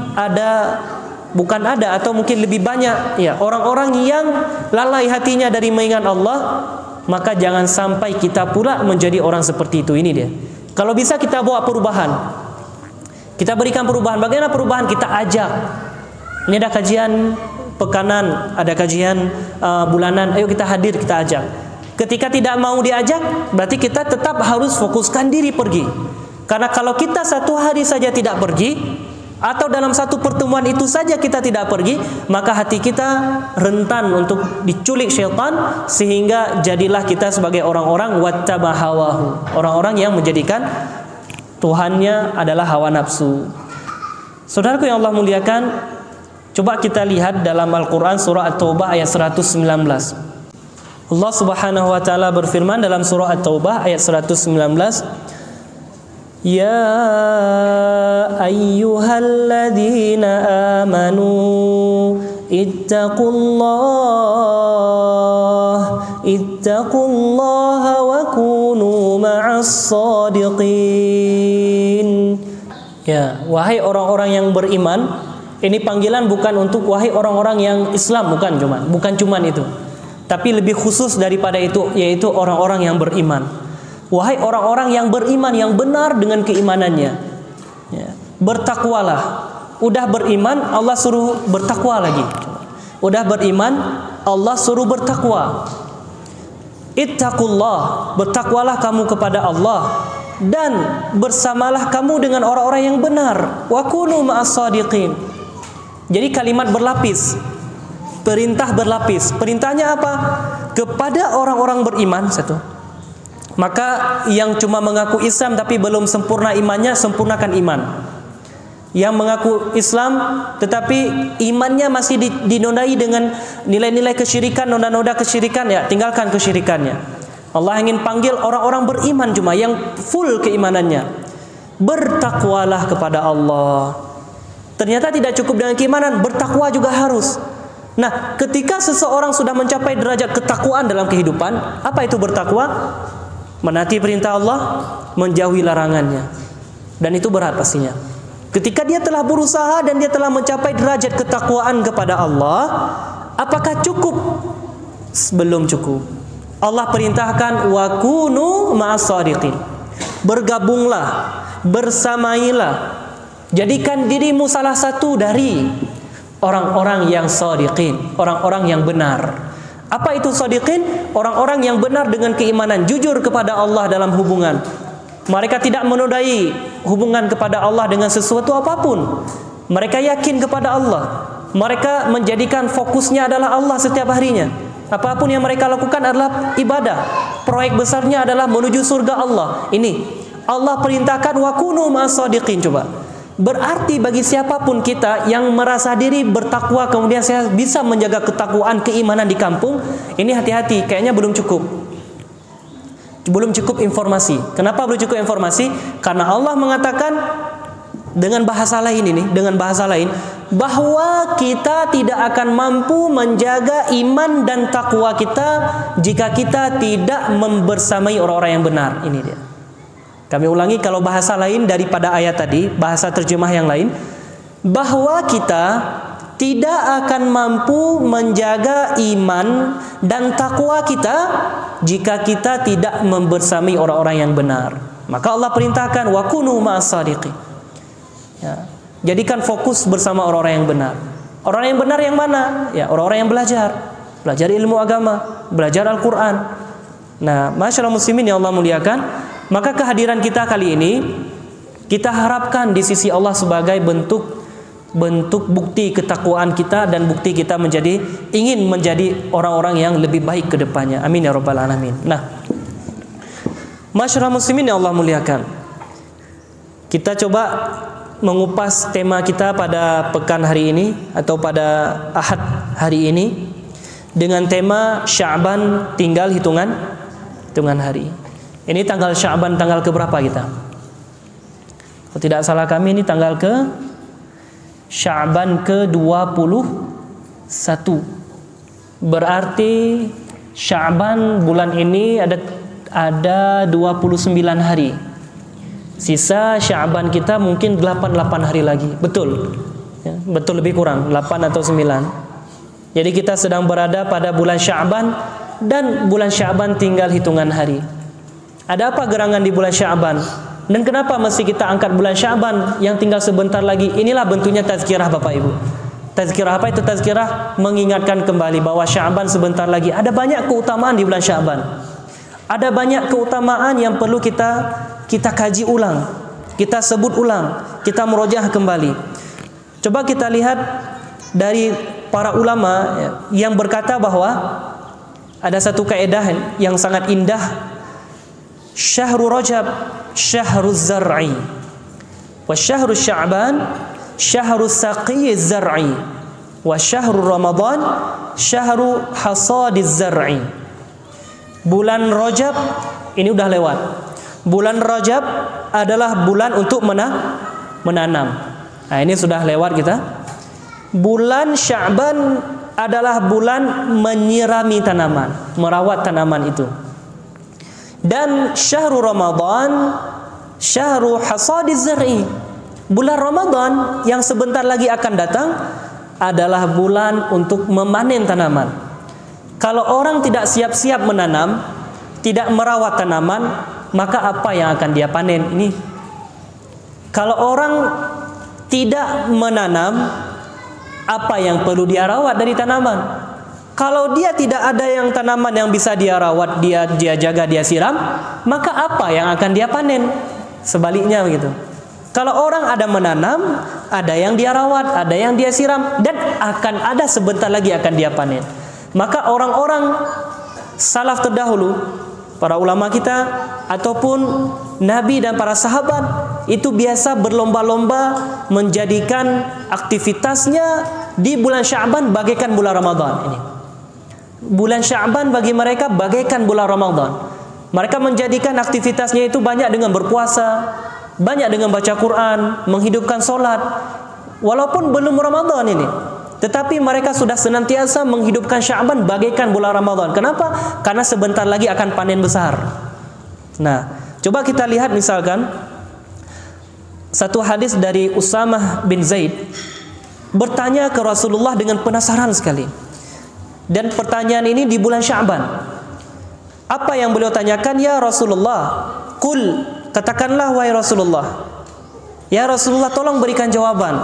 atau mungkin lebih banyak ya orang-orang yang lalai hatinya dari mengingat Allah, maka jangan sampai kita pula menjadi orang seperti itu. Ini dia. Kalau bisa kita bawa perubahan, kita berikan perubahan. Bagaimana perubahan? Kita ajak Ini ada kajian pekanan, ada kajian bulanan, ayo kita hadir, kita ajak. Ketika tidak mau diajak, berarti kita tetap harus fokuskan diri pergi. Karena kalau kita satu hari saja tidak pergi, atau dalam satu pertemuan itu saja kita tidak pergi, maka hati kita rentan untuk diculik syaitan, sehingga jadilah kita sebagai orang-orang wattaba hawahu, orang-orang yang menjadikan Tuhannya adalah hawa nafsu. Saudaraku yang Allah muliakan, coba kita lihat dalam Al-Quran surah At-Taubah ayat 119. Allah Subhanahu wa taala berfirman dalam surah At-Taubah ayat 119, Ya ayyuhalladzina amanu ittaqullaha wa kunu ma'as sadiqin. Ya, wahai orang-orang yang beriman. Ini panggilan bukan untuk wahai orang-orang yang Islam, bukan cuman itu. Tapi lebih khusus daripada itu, yaitu orang-orang yang beriman. Wahai orang-orang yang beriman, yang benar dengan keimanannya, ya, bertakwalah. Udah beriman, Allah suruh bertakwa lagi. Udah beriman, Allah suruh bertakwa. Ittaqullah, bertakwalah kamu kepada Allah, dan bersamalah kamu dengan orang-orang yang benar. Wa kunu ma'as shadiqin. Jadi kalimat berlapis, perintah berlapis. Perintahnya apa? Kepada orang-orang beriman, satu. Maka yang cuma mengaku Islam tapi belum sempurna imannya, sempurnakan iman. Yang mengaku Islam tetapi imannya masih dinodai dengan nilai-nilai kesyirikan, noda-noda kesyirikan, ya tinggalkan kesyirikannya. Allah ingin panggil orang-orang beriman cuma yang full keimanannya. Bertakwalah kepada Allah. Ternyata tidak cukup dengan keimanan, bertakwa juga harus. Nah, ketika seseorang sudah mencapai derajat ketakwaan dalam kehidupan, apa itu bertakwa? Menaati perintah Allah, menjauhi larangannya. Dan itu berat pastinya. Ketika dia telah berusaha dan dia telah mencapai derajat ketakwaan kepada Allah, apakah cukup? Belum cukup. Allah perintahkan wa kunu ma'as shadiqin. Bergabunglah, bersamailah. Jadikan dirimu salah satu dari orang-orang yang shadiqin, orang-orang yang benar. Apa itu shadiqin? Orang-orang yang benar dengan keimanan, jujur kepada Allah dalam hubungan. Mereka tidak menodai hubungan kepada Allah dengan sesuatu apapun. Mereka yakin kepada Allah. Mereka menjadikan fokusnya adalah Allah setiap harinya. Apapun yang mereka lakukan adalah ibadah. Proyek besarnya adalah menuju surga Allah. Ini Allah perintahkan wa kunu ma'as shadiqin. Coba. Berarti bagi siapapun kita yang merasa diri bertakwa, kemudian saya bisa menjaga ketakwaan, keimanan di kampung, ini hati-hati, kayaknya belum cukup. Belum cukup informasi. Kenapa belum cukup informasi? Karena Allah mengatakan dengan bahasa lain ini, bahwa kita tidak akan mampu menjaga iman dan takwa kita jika kita tidak membersamai orang-orang yang benar. Ini dia. Kami ulangi, kalau bahasa lain daripada ayat tadi, bahasa terjemah yang lain, bahwa kita tidak akan mampu menjaga iman dan takwa kita jika kita tidak membersamai orang-orang yang benar. Maka Allah perintahkan wa kunu ma'as shadiqin. Ya, jadikan fokus bersama orang-orang yang benar. Orang yang benar yang mana? Ya, orang-orang yang belajar ilmu agama, belajar Al-Qur'an. Nah, masyaallah muslimin yang Allah muliakan, maka kehadiran kita kali ini kita harapkan di sisi Allah sebagai bentuk bukti ketakwaan kita dan bukti kita ingin menjadi orang-orang yang lebih baik ke depannya. Amin ya rabbal alamin. Nah, masyaallah muslimin yang Allah muliakan, kita coba mengupas tema kita pada pekan hari ini atau pada Ahad hari ini dengan tema Sya'ban tinggal hitungan hari. Ini tanggal Sya'ban tanggal keberapa kita? Kalau tidak salah kami ini tanggal ke Sya'ban ke-21. Berarti Sya'ban bulan ini ada 29 hari. Sisa Sya'ban kita mungkin 8 hari lagi. Betul. Ya, betul lebih kurang 8 atau 9. Jadi kita sedang berada pada bulan Sya'ban dan bulan Sya'ban tinggal hitungan hari. Ada apa gerangan di bulan Sya'ban? Dan kenapa mesti kita angkat bulan Sya'ban yang tinggal sebentar lagi? Inilah bentuknya tazkirah Bapak Ibu. Tazkirah apa itu tazkirah? Mengingatkan kembali bahwa Sya'ban sebentar lagi. Ada banyak keutamaan di bulan Sya'ban. Ada banyak keutamaan yang perlu kita kaji ulang, kita sebut ulang, kita murojaah kembali. Coba kita lihat dari para ulama yang berkata bahwa ada satu kaidah yang sangat indah. Syahrul Rajab syahruz zar'i wa syahrul Sya'ban syahrus saqiyiz zar'i wa syahrul Ramadan syahru hasadiz zar'i. Bulan Rajab ini udah lewat. Bulan Rajab adalah bulan untuk menanam. Nah, ini sudah lewat kita. Bulan Sya'ban adalah bulan menyirami tanaman, merawat tanaman itu. Dan syahrul Ramadan syahru hasadiz zar'i. Bulan Ramadan yang sebentar lagi akan datang adalah bulan untuk memanen tanaman. Kalau orang tidak siap-siap menanam, tidak merawat tanaman, maka apa yang akan dia panen ini? Kalau orang tidak menanam, apa yang perlu dia rawat dari tanaman? Kalau dia tidak ada yang tanaman yang bisa dia rawat, dia jaga, dia siram, maka apa yang akan dia panen? Sebaliknya begitu. Kalau orang ada menanam, ada yang dia rawat, ada yang dia siram, dan akan ada sebentar lagi akan dia panen. Maka orang-orang salaf terdahulu, para ulama kita ataupun Nabi dan para sahabat itu biasa berlomba-lomba menjadikan aktivitasnya di bulan Sya'ban bagaikan bulan Ramadan ini. Bulan Sya'ban bagi mereka bagaikan bulan Ramadan. Mereka menjadikan aktivitasnya itu banyak dengan berpuasa, banyak dengan baca Quran, menghidupkan solat, walaupun belum Ramadan ini. Tetapi mereka sudah senantiasa menghidupkan Sya'ban bagaikan bulan Ramadan. Kenapa? Karena sebentar lagi akan panen besar. Nah, coba kita lihat misalkan satu hadis dari Usamah bin Zaid bertanya ke Rasulullah dengan penasaran sekali. Dan pertanyaan ini di bulan Sya'ban. Apa yang beliau tanyakan? Ya Rasulullah, qul, katakanlah wahai Rasulullah. Ya Rasulullah, tolong berikan jawaban.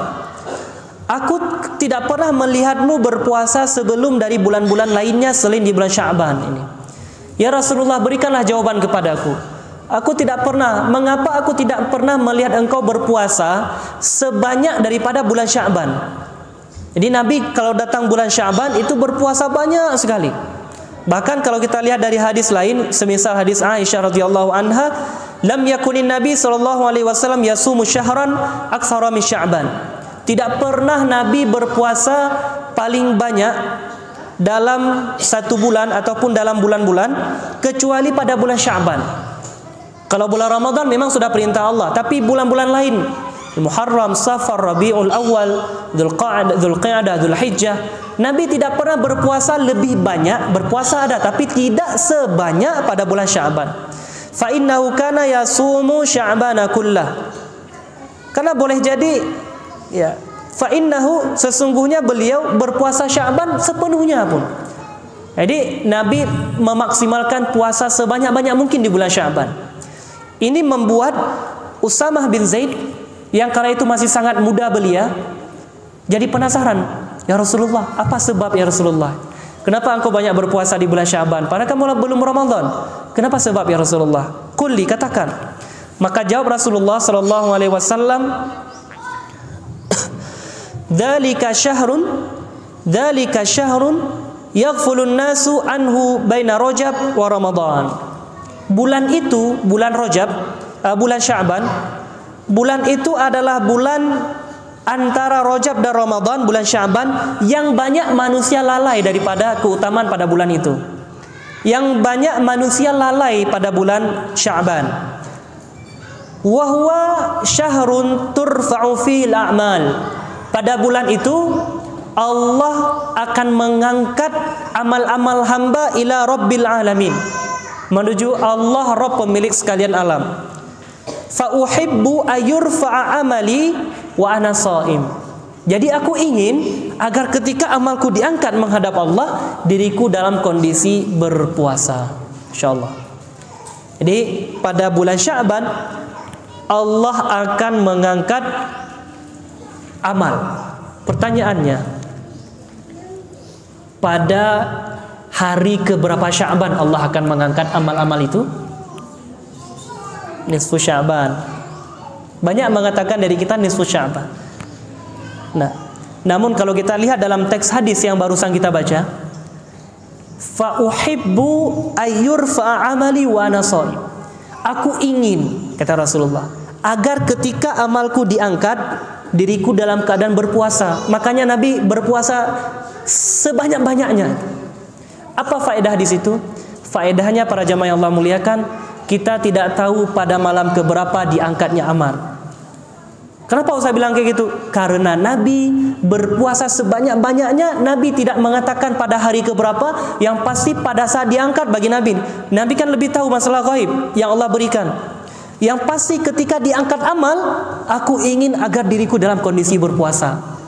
Aku tidak pernah melihatmu berpuasa sebelum dari bulan-bulan lainnya selain di bulan Sya'ban ini. Ya Rasulullah, berikanlah jawaban kepadaku. Aku tidak pernah, mengapa aku tidak pernah melihat engkau berpuasa sebanyak daripada bulan Sya'ban? Jadi Nabi kalau datang bulan Sya'ban itu berpuasa banyak sekali. Bahkan kalau kita lihat dari hadis lain, semisal hadis Aisyah radhiyallahu anha, lam yakunin Nabi sallallahu alaihi wasallam yasumu syahran aktsara min Sya'ban. Tidak pernah Nabi berpuasa paling banyak dalam satu bulan ataupun dalam bulan-bulan kecuali pada bulan Sya'ban. Kalau bulan Ramadan memang sudah perintah Allah, tapi bulan-bulan lain, Muharram, Safar, Rabiul Awal, Dzulqa'dah, Dzulhijjah, Nabi tidak pernah berpuasa lebih banyak. Berpuasa ada, tapi tidak sebanyak pada bulan Sya'ban. Fa innahu kana yasumu Sya'bana kullah. Karena boleh jadi ya, fa innahu, sesungguhnya beliau berpuasa Sya'ban sepenuhnya pun. Jadi Nabi memaksimalkan puasa sebanyak-banyak mungkin di bulan Sya'ban. Ini membuat Usamah bin Zaid yang kala itu masih sangat muda belia jadi penasaran. Ya Rasulullah, apa sebab ya Rasulullah? Kenapa engkau banyak berpuasa di bulan Sya'ban padahal kamu belum Ramadan? Kenapa sebab ya Rasulullah? Qul, katakan. Maka jawab Rasulullah sallallahu alaihi wasallam, Dzalika syahrun yaghfulun nasu anhu baina Rajab wa Ramadan. Bulan itu, bulan Rajab, bulan Sya'ban, bulan itu adalah bulan antara Rajab dan Ramadan, bulan Sya'ban, yang banyak manusia lalai daripada keutamaan pada bulan itu. Yang banyak manusia lalai pada bulan Sya'ban. Wa huwa syahrun turfa'u fil a'mal. Pada bulan itu Allah akan mengangkat amal-amal hamba ila Rabbil alamin, menuju Allah Rabb pemilik sekalian alam. Fa uhibbu ayurfa'a amali wa ana shaim. Jadi aku ingin agar ketika amalku diangkat menghadap Allah, diriku dalam kondisi berpuasa, insyaallah. Jadi pada bulan Sya'ban Allah akan mengangkat amal. Pertanyaannya, pada hari keberapa Sya'ban Allah akan mengangkat amal-amal itu? Nisfu Sya'ban. Banyak mengatakan dari kita nisfu Sya'ban. Nah, namun kalau kita lihat dalam teks hadis yang barusan kita baca, fa uhibbu ayyurfa amali wa ana shaim. Aku ingin, kata Rasulullah, agar ketika amalku diangkat, diriku dalam keadaan berpuasa. Makanya Nabi berpuasa sebanyak-banyaknya. Apa faedah di situ? Faedahnya para jamaah yang Allah muliakan, kita tidak tahu pada malam keberapa diangkatnya amal. Kenapa saya bilang kayak gitu? Karena Nabi berpuasa sebanyak-banyaknya. Nabi tidak mengatakan pada hari keberapa. Yang pasti pada saat diangkat bagi Nabi. Nabi kan lebih tahu masalah gaib yang Allah berikan. Yang pasti ketika diangkat amal, aku ingin agar diriku dalam kondisi berpuasa.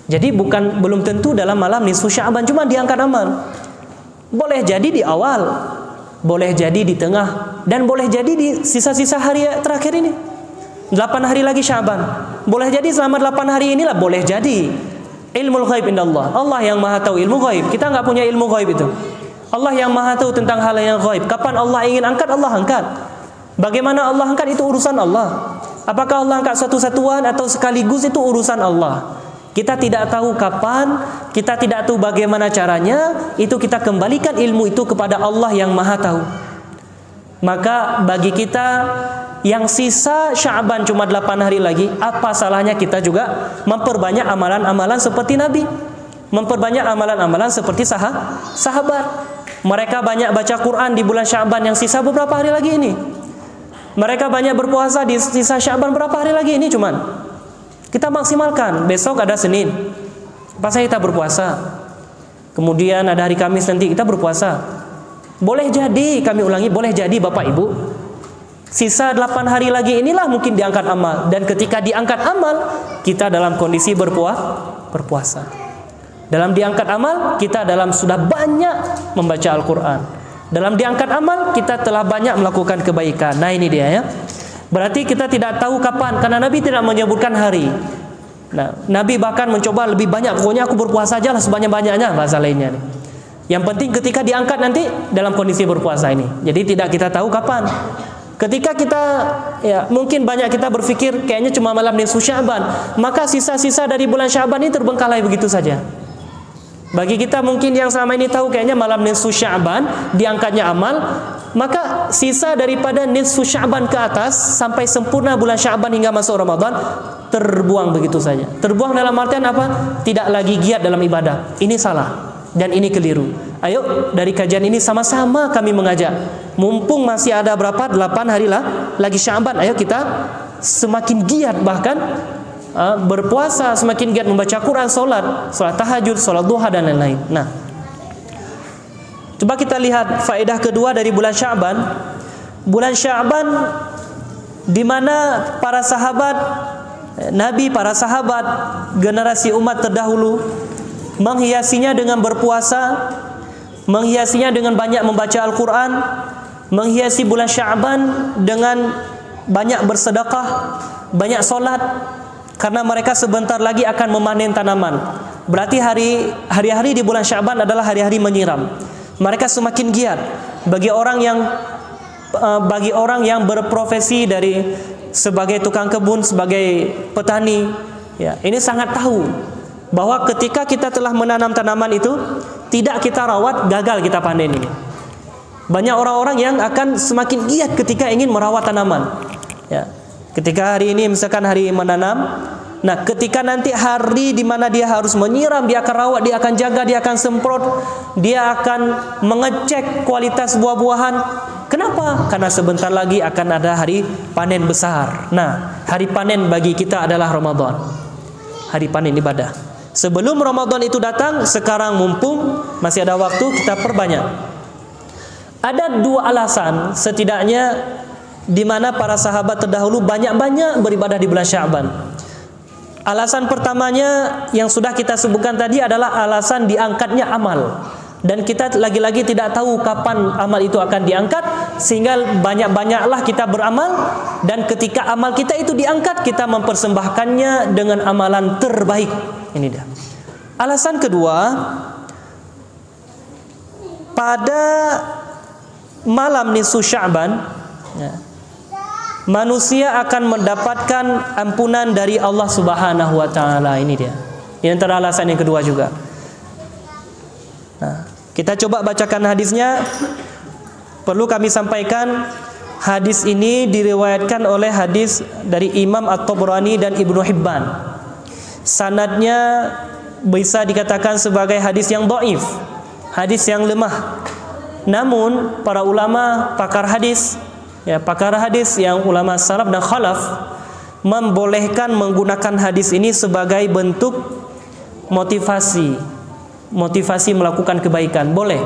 Jadi belum tentu dalam malam nisfu Sya'ban cuma diangkat amal. Boleh jadi di awal, boleh jadi di tengah, dan boleh jadi di sisa-sisa hari terakhir ini. 8 hari lagi Sya'ban. Boleh jadi selama 8 hari inilah, boleh jadi. Ilmul ghaib indallah. Allah yang maha tahu ilmu ghaib. Kita nggak punya ilmu ghaib itu. Allah yang maha tahu tentang hal yang ghaib. Kapan Allah ingin angkat, Allah angkat. Bagaimana Allah angkat itu urusan Allah. Apakah Allah angkat satu-satuan atau sekaligus itu urusan Allah. Kita tidak tahu kapan, kita tidak tahu bagaimana caranya, itu kita kembalikan ilmu itu kepada Allah yang maha tahu. Maka bagi kita yang sisa Sya'ban cuma 8 hari lagi, apa salahnya kita juga memperbanyak amalan-amalan seperti Nabi, memperbanyak amalan-amalan seperti sahabat. Mereka banyak baca Quran di bulan Sya'ban yang sisa beberapa hari lagi ini. Mereka banyak berpuasa di sisa Sya'ban berapa hari lagi ini, cuman kita maksimalkan. Besok ada Senin, pas kita berpuasa. Kemudian ada hari Kamis nanti kita berpuasa. Boleh jadi, kami ulangi, boleh jadi Bapak Ibu, sisa 8 hari lagi inilah mungkin diangkat amal. Dan ketika diangkat amal, kita dalam kondisi berpuasa. Dalam diangkat amal, kita sudah banyak membaca Al-Quran. Dalam diangkat amal, kita telah banyak melakukan kebaikan. Nah ini dia ya. Berarti kita tidak tahu kapan, karena Nabi tidak menyebutkan hari. Nah, Nabi bahkan mencoba lebih banyak. Pokoknya aku berpuasa aja lah sebanyak-banyaknya, bahasa lainnya nih. Yang penting ketika diangkat nanti dalam kondisi berpuasa ini. Jadi tidak kita tahu kapan. Ketika kita, ya mungkin banyak kita berpikir kayaknya cuma malam nisfu Sya'ban, maka sisa-sisa dari bulan Sya'ban ini terbengkalai begitu saja. Bagi kita mungkin yang selama ini tahu kayaknya malam nisfu Sya'ban diangkatnya amal, maka sisa daripada nisfu Sya'ban ke atas sampai sempurna bulan Sya'ban hingga masuk Ramadan terbuang begitu saja. Terbuang dalam artian apa? Tidak lagi giat dalam ibadah. Ini salah. Dan ini keliru. Ayo dari kajian ini sama-sama kami mengajak. Mumpung masih ada berapa? 8 hari lagi Sya'ban. Ayo kita semakin giat bahkan berpuasa, semakin giat membaca Quran, salat tahajud, salat duha dan lain-lain. Nah, coba kita lihat faedah kedua dari bulan Sya'ban. Bulan Sya'ban di mana para sahabat Nabi, para sahabat generasi umat terdahulu menghiasinya dengan berpuasa, menghiasinya dengan banyak membaca Al-Quran, menghiasi bulan Sya'ban dengan banyak bersedekah, banyak solat, karena mereka sebentar lagi akan memanen tanaman. Berarti hari-hari di bulan Sya'ban adalah hari-hari menyiram. Mereka semakin giat. Bagi orang yang berprofesi dari sebagai tukang kebun, sebagai petani, ya, ini sangat tahu bahwa ketika kita telah menanam tanaman itu, tidak kita rawat, gagal kita panen ini. Banyak orang-orang yang akan semakin giat ketika ingin merawat tanaman. Ya. Ketika hari ini misalkan hari menanam, nah ketika nanti hari di mana dia harus menyiram, dia akan rawat, dia akan jaga, dia akan semprot, dia akan mengecek kualitas buah-buahan. Kenapa? Karena sebentar lagi akan ada hari panen besar. Nah, hari panen bagi kita adalah Ramadan. Hari panen ibadah. Sebelum Ramadan itu datang, sekarang mumpung masih ada waktu, kita perbanyak. Ada 2 alasan setidaknya di mana para sahabat terdahulu banyak-banyak beribadah di bulan Sya'ban. Alasan pertamanya yang sudah kita sebutkan tadi adalah alasan diangkatnya amal. Dan kita lagi-lagi tidak tahu kapan amal itu akan diangkat, sehingga banyak-banyaklah kita beramal, dan ketika amal kita itu diangkat, kita mempersembahkannya dengan amalan terbaik. Ini dia. Alasan kedua, pada malam nisfu Sya'ban, ya, manusia akan mendapatkan ampunan dari Allah Subhanahu wa taala. Ini dia. Ini antara alasan yang kedua juga. Nah, kita coba bacakan hadisnya. Perlu kami sampaikan, hadis ini diriwayatkan oleh hadis dari Imam At-Tabrani dan Ibnu Hibban. Sanadnya bisa dikatakan sebagai hadis yang dhaif, hadis yang lemah. Namun para ulama pakar hadis, ya, pakar hadis yang ulama salaf dan khalaf membolehkan menggunakan hadis ini sebagai bentuk motivasi melakukan kebaikan. Boleh,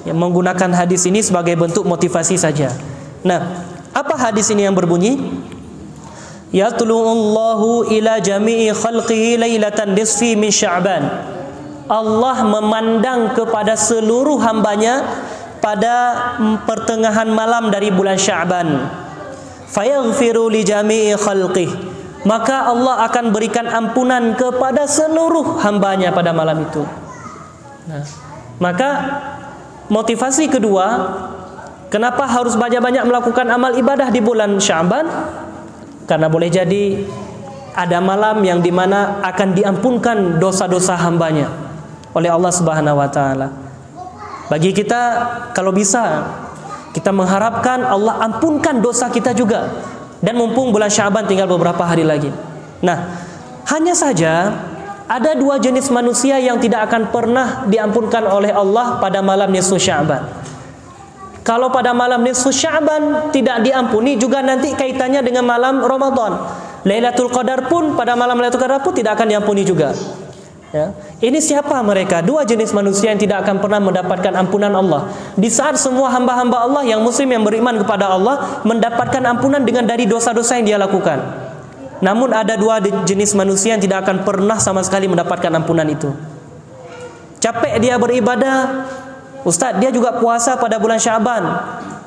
ya, menggunakan hadis ini sebagai bentuk motivasi saja. Nah, apa hadis ini yang berbunyi? Yatlu'ullahu ila jami'i khalqihi lailatan nisfi min Sya'ban. Allah memandang kepada seluruh hambanya pada pertengahan malam dari bulan Sya'ban. Fayaghfiru li jami'i khalqihi. Maka Allah akan berikan ampunan kepada seluruh hambanya pada malam itu. Nah, maka motivasi kedua, kenapa harus banyak-banyak melakukan amal ibadah di bulan Sya'ban? Karena boleh jadi ada malam yang dimana akan diampunkan dosa-dosa hambanya oleh Allah Subhanahu wa taala. Bagi kita, kalau bisa, kita mengharapkan Allah ampunkan dosa kita juga. Dan mumpung bulan Sya'ban tinggal beberapa hari lagi. Nah, hanya saja ada dua jenis manusia yang tidak akan pernah diampunkan oleh Allah pada malam nisfu Sya'ban. Kalau pada malam nisfu Sya'ban tidak diampuni, juga nanti kaitannya dengan malam Ramadan. Lailatul Qadar pun, pada malam Lailatul Qadar pun tidak akan diampuni juga. Ya. Ini siapa mereka? Dua jenis manusia yang tidak akan pernah mendapatkan ampunan Allah. Di saat semua hamba-hamba Allah yang muslim yang beriman kepada Allah mendapatkan ampunan dengan dari dosa-dosa yang dia lakukan. Namun ada dua jenis manusia yang tidak akan pernah sama sekali mendapatkan ampunan itu. Capek dia beribadah, Ustaz, dia juga puasa pada bulan Sya'ban,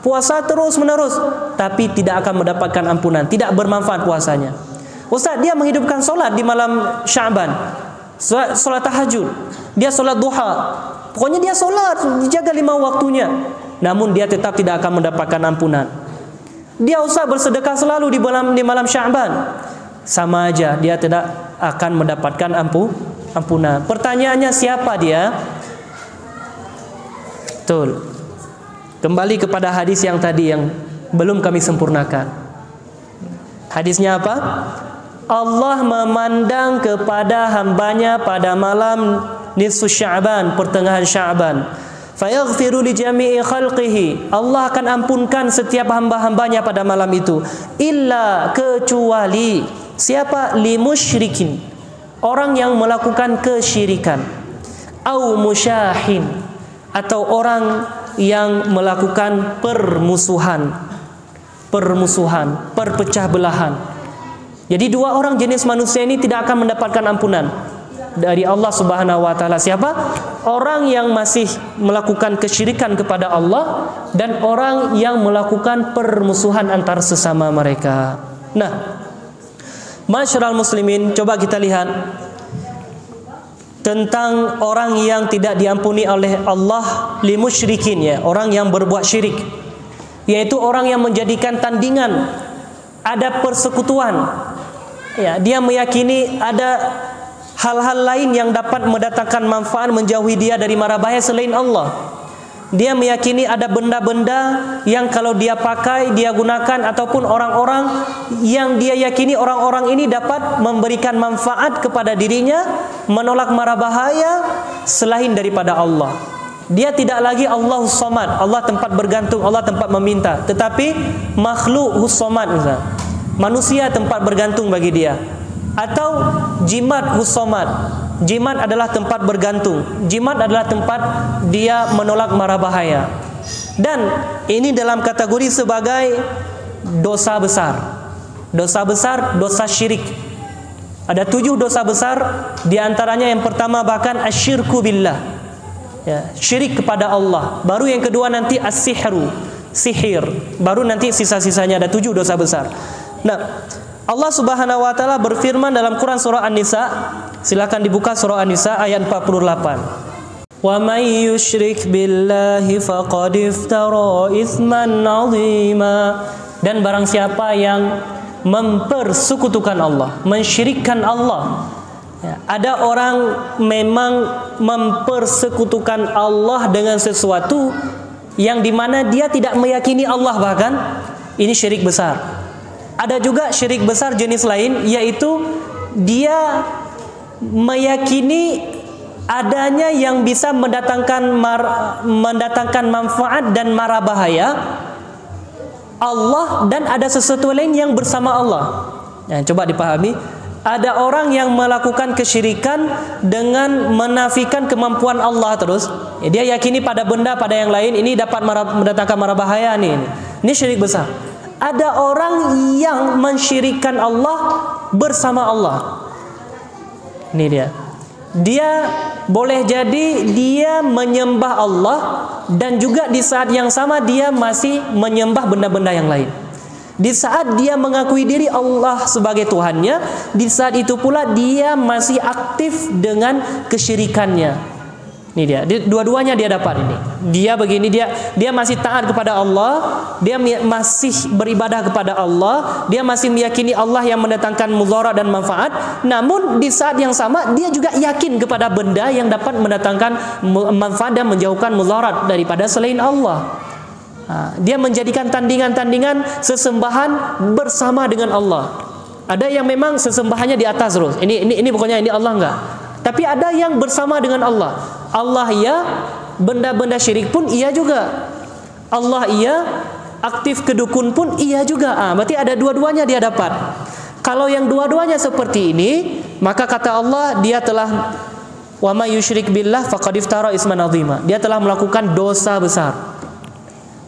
puasa terus menerus, tapi tidak akan mendapatkan ampunan, tidak bermanfaat puasanya. Ustaz, dia menghidupkan solat di malam Sya'ban, solat tahajud, dia solat duha, pokoknya dia solat, dijaga 5 waktunya, namun dia tetap tidak akan mendapatkan ampunan. Dia usah bersedekah selalu di malam Sya'ban, sama aja dia tidak akan mendapatkan ampunan. Pertanyaannya, siapa dia? Betul. Kembali kepada hadis yang tadi yang belum kami sempurnakan. Hadisnya apa? Allah memandang kepada hambanya pada malam nisfu Sya'ban, pertengahan Sya'ban. Fayaghfiru li jami'i khalqihi. Allah akan ampunkan setiap hamba-hambanya pada malam itu. Illa, kecuali siapa? Li musyrikin, orang yang melakukan kesyirikan. Au musyahin, atau orang yang melakukan permusuhan, perpecah belahan. Jadi dua orang jenis manusia ini tidak akan mendapatkan ampunan dari Allah Subhanahu wa taala. Siapa? Orang yang masih melakukan kesyirikan kepada Allah dan orang yang melakukan permusuhan antar sesama mereka. Nah, masyarakat muslimin, coba kita lihat tentang orang yang tidak diampuni oleh Allah, li musyrikin, ya, orang yang berbuat syirik, yaitu orang yang menjadikan tandingan, ada persekutuan, ya, dia meyakini ada hal-hal lain yang dapat mendatangkan manfaat, menjauhi dia dari mara bahaya selain Allah. Dia meyakini ada benda-benda yang kalau dia pakai, dia gunakan, ataupun orang-orang yang dia yakini orang-orang ini dapat memberikan manfaat kepada dirinya, menolak mara bahaya selain daripada Allah. Dia tidak lagi Allahus Samad, Allah tempat bergantung, Allah tempat meminta, tetapi makhluk Samad, manusia tempat bergantung bagi dia. Atau jimat Samad, jimat adalah tempat bergantung, jimat adalah tempat dia menolak mara bahaya. Dan ini dalam kategori sebagai dosa besar. Dosa besar, dosa syirik. Ada 7 dosa besar, di antaranya yang pertama bahkan asyirku billah, ya, syirik kepada Allah. Baru yang kedua nanti as-sihru, sihir. Baru nanti sisa-sisanya, ada 7 dosa besar. Nah, Allah Subhanahu wa taala berfirman dalam Quran surah An-Nisa. Silakan dibuka surah An-Nisa ayat 48. Wa may yusyrik billahi faqad iftara itsman 'azima. Dan barang siapa yang mempersekutukan Allah, mensyirikkan Allah. Ya, ada orang memang mempersekutukan Allah dengan sesuatu yang dimana dia tidak meyakini Allah, bahkan ini syirik besar. Ada juga syirik besar jenis lain, yaitu dia meyakini adanya yang bisa mendatangkan manfaat dan mara bahaya Allah, dan ada sesuatu lain yang bersama Allah. Ya, coba dipahami. Ada orang yang melakukan kesyirikan dengan menafikan kemampuan Allah terus. Ya, dia yakini pada benda, pada yang lain ini dapat mendatangkan mara bahaya nih. Ini syirik besar. Ada orang yang mensyirikkan Allah bersama Allah. Ini dia. Dia boleh jadi dia menyembah Allah, dan juga di saat yang sama dia masih menyembah benda-benda yang lain. Di saat dia mengakui diri Allah sebagai Tuhannya, di saat itu pula dia masih aktif dengan kesyirikannya. Ini dia, dua-duanya dia dapat ini. Dia begini, dia masih taat kepada Allah, dia masih beribadah kepada Allah, dia masih meyakini Allah yang mendatangkan mudarat dan manfaat. Namun di saat yang sama dia juga yakin kepada benda yang dapat mendatangkan manfaat dan menjauhkan mudarat daripada selain Allah. Dia menjadikan tandingan-tandingan sesembahan bersama dengan Allah. Ada yang memang sesembahannya di atas terus. Ini pokoknya ini Allah enggak. Tapi ada yang bersama dengan Allah. Allah iya, benda-benda syirik pun iya juga. Allah iya, aktif kedukun pun iya juga. Berarti ada dua-duanya dia dapat. Kalau yang dua-duanya seperti ini, maka kata Allah, dia telah wa may yusyrik billah faqad iftara isman 'azima. Dia telah melakukan dosa besar.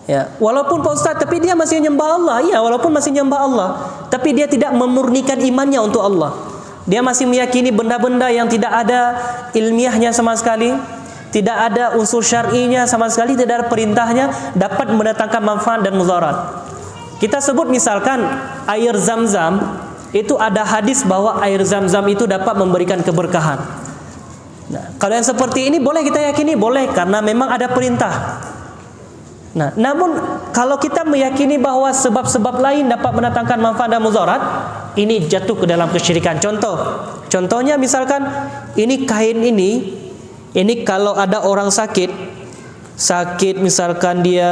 Ya, walaupun Pak Ustaz, tapi dia masih nyembah Allah. Ya, walaupun masih nyembah Allah, tapi dia tidak memurnikan imannya untuk Allah. Dia masih meyakini benda-benda yang tidak ada ilmiahnya sama sekali, tidak ada unsur syar'inya sama sekali, tidak ada perintahnya dapat mendatangkan manfaat dan mudarat. Kita sebut misalkan air Zam-Zam, itu ada hadis bahwa air Zam-Zam itu dapat memberikan keberkahan. Nah, kalau yang seperti ini boleh kita yakini, boleh, karena memang ada perintah. Nah, namun kalau kita meyakini bahwa sebab-sebab lain dapat mendatangkan manfaat dan mudarat, ini jatuh ke dalam kesyirikan. Contohnya misalkan ini kain ini kalau ada orang sakit misalkan dia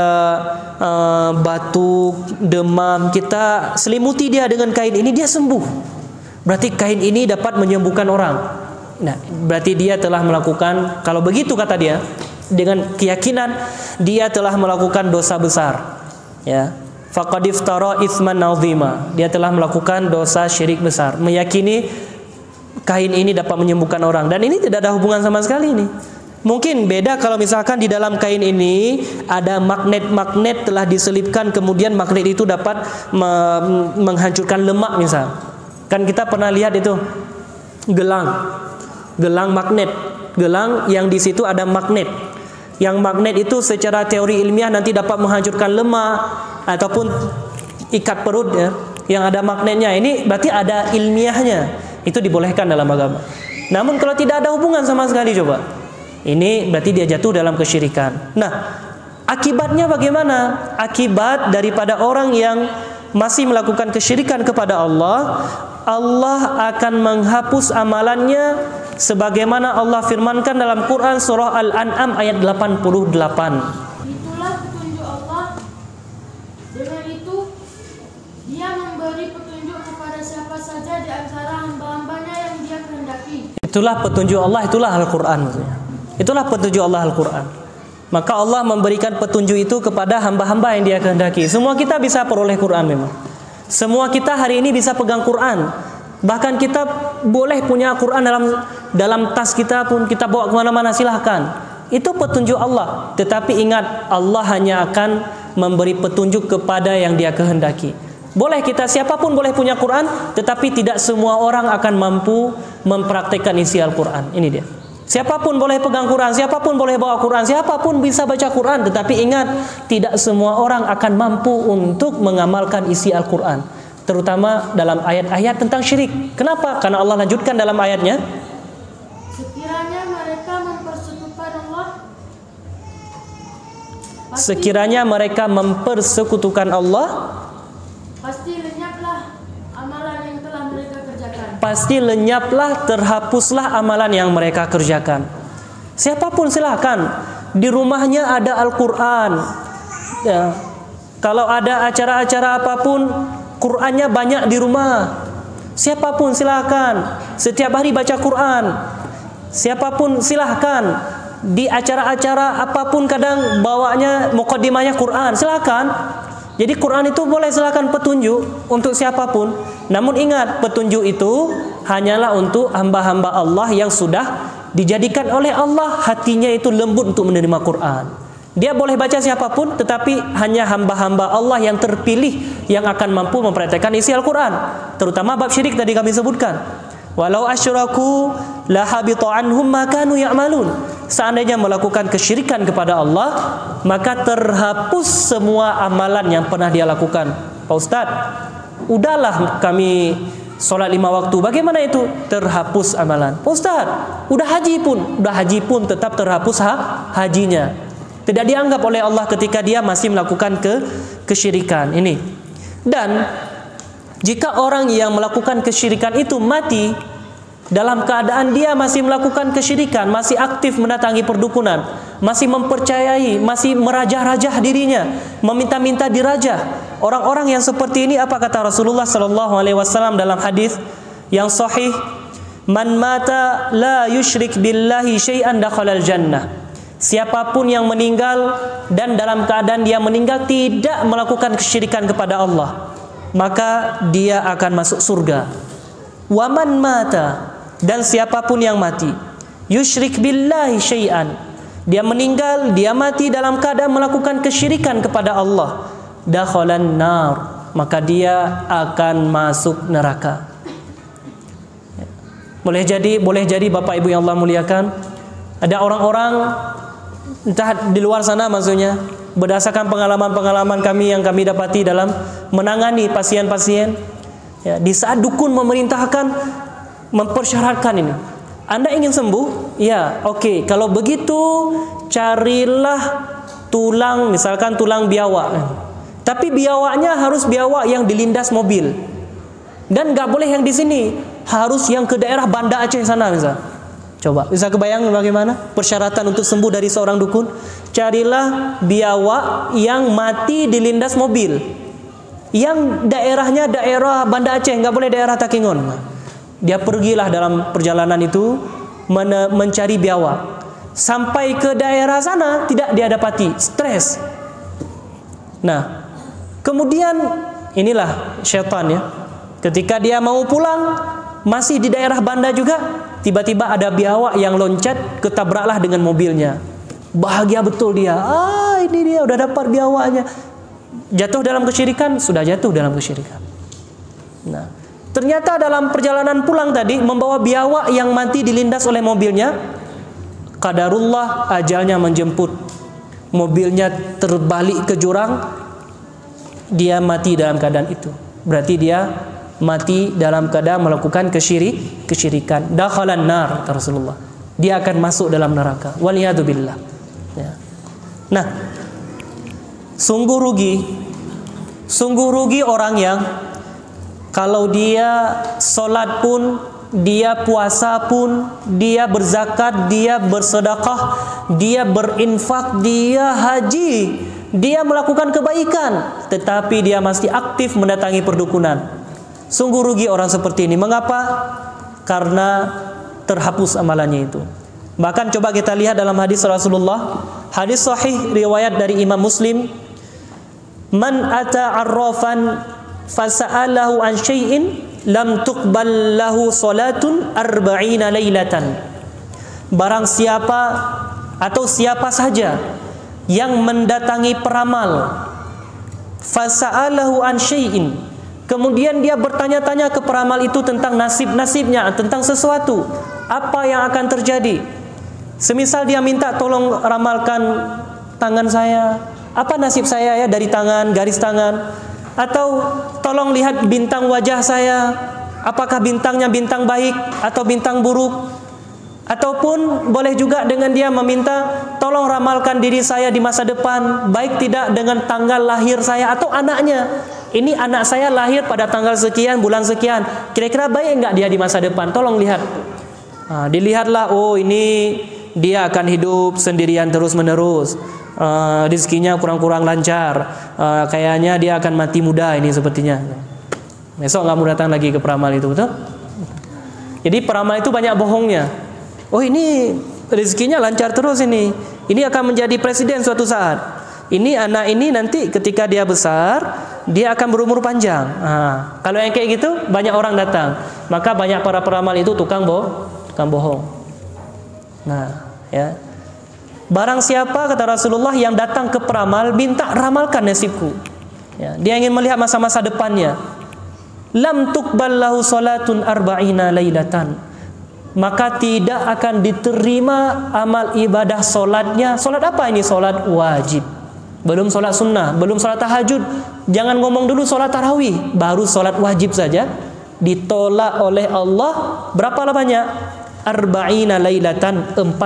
batuk, demam, kita selimuti dia dengan kain ini, dia sembuh. Berarti kain ini dapat menyembuhkan orang. Nah, berarti dia telah melakukan, kalau begitu kata dia, dengan keyakinan dia telah melakukan dosa besar. Ya, faqad iftara itsman 'azima. Dia telah melakukan dosa syirik besar, meyakini kain ini dapat menyembuhkan orang, dan ini tidak ada hubungan sama sekali ini. Mungkin beda kalau misalkan di dalam kain ini ada magnet telah diselipkan, kemudian magnet itu dapat menghancurkan lemak misal. Kan kita pernah lihat itu gelang magnet, gelang yang di situ ada magnet. Yang magnet itu secara teori ilmiah nanti dapat menghancurkan lemak ataupun ikat perut ya, yang ada magnetnya. Ini berarti ada ilmiahnya. Itu dibolehkan dalam agama. Namun kalau tidak ada hubungan sama sekali, coba, ini berarti dia jatuh dalam kesyirikan. Nah, akibatnya bagaimana? Akibat daripada orang yang masih melakukan kesyirikan kepada Allah, Allah akan menghapus amalannya sebagaimana Allah firmankan dalam Quran surah Al-An'am ayat 88. Itulah petunjuk Allah. Dengan itu Dia memberi petunjuk kepada siapa saja di antara hamba-hambanya yang Dia kehendaki. Itulah petunjuk Allah, itulah Al-Quran maksudnya. Itulah petunjuk Allah, Al-Quran. Maka Allah memberikan petunjuk itu kepada hamba-hamba yang Dia kehendaki. Semua kita bisa peroleh Quran memang. Semua kita hari ini bisa pegang Quran. Bahkan kita boleh punya Quran dalam tas kita pun, kita bawa kemana-mana, silahkan. Itu petunjuk Allah. Tetapi ingat, Allah hanya akan memberi petunjuk kepada yang Dia kehendaki. Boleh kita, siapapun boleh punya Quran, tetapi tidak semua orang akan mampu mempraktekkan isi Al-Quran. Ini dia. Siapapun boleh pegang Quran, siapapun boleh bawa Quran, siapapun bisa baca Quran, tetapi ingat, tidak semua orang akan mampu untuk mengamalkan isi Al-Quran, terutama dalam ayat-ayat tentang syirik. Kenapa? Karena Allah lanjutkan dalam ayatnya, sekiranya mereka mempersekutukan Allah sekiranya mereka mempersekutukan Allah, pasti lenyaplah amalan yang telah mereka kerjakan. Pasti lenyaplah, terhapuslah amalan yang mereka kerjakan. Siapapun silahkan, di rumahnya ada Al-Quran ya. Kalau ada acara-acara apapun, Qurannya banyak di rumah. Siapapun silahkan, setiap hari baca Quran. Siapapun silahkan, di acara-acara apapun kadang bawanya muqaddimahnya Quran, silahkan. Jadi Quran itu boleh silahkan petunjuk untuk siapapun. Namun ingat, petunjuk itu hanyalah untuk hamba-hamba Allah yang sudah dijadikan oleh Allah hatinya itu lembut untuk menerima Quran. Dia boleh baca siapapun, tetapi hanya hamba-hamba Allah yang terpilih yang akan mampu mempraktikkan isi Al-Quran. Terutama bab syirik tadi kami sebutkan. Walau asyraku la habita anhum ma kanu ya'malun. Seandainya melakukan kesyirikan kepada Allah, maka terhapus semua amalan yang pernah dia lakukan. Pak Ustaz, udahlah kami solat 5 waktu, bagaimana itu? Terhapus amalan. Pak Ustaz, udah haji pun tetap terhapus hajinya. Tidak dianggap oleh Allah ketika dia masih melakukan kesyirikan ini. Dan jika orang yang melakukan kesyirikan itu mati dalam keadaan dia masih melakukan kesyirikan, masih aktif mendatangi perdukunan, masih mempercayai, masih merajah-rajah dirinya, meminta-minta dirajah. Orang-orang yang seperti ini, apa kata Rasulullah SAW dalam hadis yang sahih? Man mata la yusyrik billahi syai'an dakhalal jannah. Siapapun yang meninggal dan dalam keadaan dia meninggal tidak melakukan kesyirikan kepada Allah, maka dia akan masuk surga. Waman mata, dan siapapun yang mati yusyrik billahi syai'an, dia meninggal, dia mati dalam keadaan melakukan kesyirikan kepada Allah, dakhalan nar, maka dia akan masuk neraka. Boleh jadi Bapak Ibu yang Allah muliakan, ada orang-orang entah di luar sana maksudnya, berdasarkan pengalaman-pengalaman kami yang kami dapati dalam menangani pasien-pasien ya, di saat dukun memerintahkan, mempersyaratkan ini, Anda ingin sembuh? Ya, oke. Kalau begitu carilah tulang, misalkan tulang biawak, tapi biawaknya harus biawak yang dilindas mobil, dan nggak boleh yang di sini, harus yang ke daerah Banda Aceh sana misal. Coba, bisa kebayang bagaimana persyaratan untuk sembuh dari seorang dukun? Carilah biawak yang mati dilindas mobil, yang daerahnya daerah Banda Aceh, nggak boleh daerah Takengon. Dia pergilah dalam perjalanan itu mencari biawak. Sampai ke daerah sana tidak dia dapati, stres. Nah, kemudian inilah syaitan ya. Ketika dia mau pulang, masih di daerah Banda juga, tiba-tiba ada biawak yang loncat, ketabraklah dengan mobilnya. Bahagia betul dia. Ini dia udah dapat biawaknya. Jatuh dalam kesyirikan, sudah jatuh dalam kesyirikan. Nah, ternyata dalam perjalanan pulang tadi membawa biawak yang mati dilindas oleh mobilnya. Qadarullah, ajalnya menjemput. Mobilnya terbalik ke jurang. Dia mati dalam keadaan itu. Berarti dia mati dalam keadaan melakukan kesyirikan. Dakhalan nar, kata Rasulullah. Dia akan masuk dalam neraka. Waliyadzubillah. Ya. Nah, sungguh rugi orang yang kalau dia solat pun, dia puasa pun, dia berzakat, dia bersedekah, dia berinfak, dia haji, dia melakukan kebaikan, tetapi dia masih aktif mendatangi perdukunan. Sungguh rugi orang seperti ini. Mengapa? Karena terhapus amalannya itu. Bahkan coba kita lihat dalam hadis Rasulullah, hadis sahih riwayat dari Imam Muslim, man ata arrafan fasa'alahu an syai'in lam tuqbal lahu salatun arba'ina lailatan. Barang siapa atau siapa saja yang mendatangi peramal, fasa'alahu an syai'in, kemudian dia bertanya-tanya ke peramal itu tentang nasib-nasibnya, tentang sesuatu, apa yang akan terjadi. Semisal dia minta tolong ramalkan tangan saya, apa nasib saya ya dari tangan, garis tangan, atau tolong lihat bintang wajah saya, apakah bintangnya bintang baik atau bintang buruk. Ataupun boleh juga dengan dia meminta, tolong ramalkan diri saya di masa depan, baik tidak dengan tanggal lahir saya atau anaknya. Ini anak saya lahir pada tanggal sekian, bulan sekian. Kira-kira baik enggak dia di masa depan? Tolong lihat. Dilihatlah, oh ini dia akan hidup sendirian terus-menerus. Rezekinya kurang-kurang lancar. Kayaknya dia akan mati muda ini sepertinya. Besok enggak mau datang lagi ke peramal itu, betul? Jadi peramal itu banyak bohongnya. Oh ini rezekinya lancar terus ini. Ini akan menjadi presiden suatu saat. Ini anak ini nanti ketika dia besar, dia akan berumur panjang. Kalau yang kayak gitu banyak orang datang. Maka banyak para peramal itu tukang bohong. Nah, ya. Barang siapa kata Rasulullah yang datang ke peramal minta ramalkan nasibku. Ya, dia ingin melihat masa-masa depannya. Lam tuqbal lahu salatun arba'ina lailatan. Maka tidak akan diterima amal ibadah solatnya. Solat apa ini? Solat wajib. Belum solat sunnah, belum solat tahajud. Jangan ngomong dulu solat tarawih, baru solat wajib saja ditolak oleh Allah. Berapa lamanya? Arba'ina lailatan, 40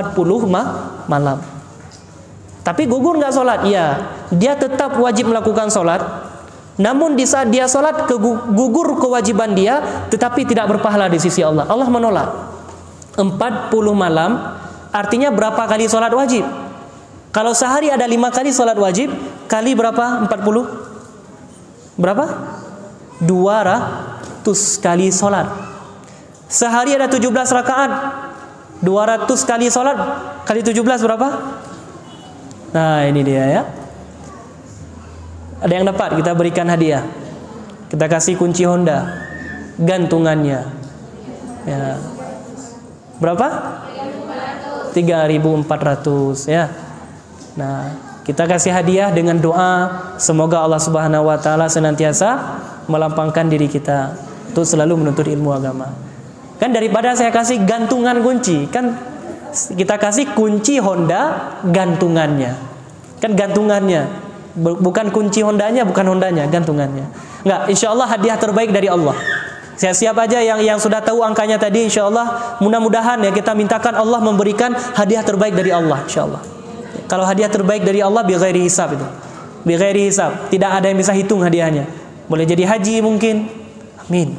malam. Tapi gugur nggak solat? Ya, dia tetap wajib melakukan solat. Namun di saat dia solat gugur kewajiban dia, tetapi tidak berpahala di sisi Allah. Allah menolak. 40 malam artinya berapa kali solat wajib? Kalau sehari ada 5 kali solat wajib, kali berapa? 40? Berapa? 200 kali solat. Sehari ada 17 rakaat, 200 kali solat kali 17 berapa? Nah ini dia ya. Ada yang dapat, kita berikan hadiah. Kita kasih kunci Honda, gantungannya ya. Berapa? 3.400 ya. Nah, kita kasih hadiah dengan doa semoga Allah Subhanahu wa taala senantiasa melampangkan diri kita untuk selalu menuntut ilmu agama. Kan daripada saya kasih gantungan kunci, kan kita kasih kunci Honda gantungannya. Kan gantungannya, bukan kunci Hondanya, bukan Hondanya, gantungannya. Enggak, insyaallah hadiah terbaik dari Allah. Siap-siap aja yang sudah tahu angkanya tadi, insyaallah mudah-mudahan ya kita mintakan Allah memberikan hadiah terbaik dari Allah insyaallah. Kalau hadiah terbaik dari Allah bi ghairi hisab itu. Bi ghairi hisab, tidak ada yang bisa hitung hadiahnya. Boleh jadi haji mungkin. Amin.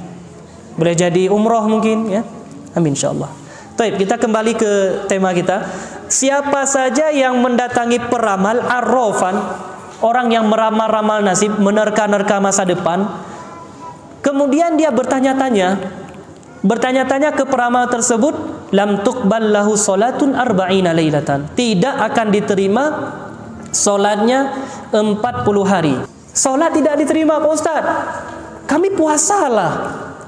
Boleh jadi umroh mungkin ya. Amin insyaallah. Baik, kita kembali ke tema kita. Siapa saja yang mendatangi peramal arrafan, orang yang meramal-ramal nasib, menerka-nerka masa depan, kemudian dia bertanya-tanya ke peramal tersebut, lam tuqbal lahu salatun arba'ina lailatan. Tidak akan diterima salatnya 40 hari. Salat tidak diterima Pak Ustaz. Kami puasalah.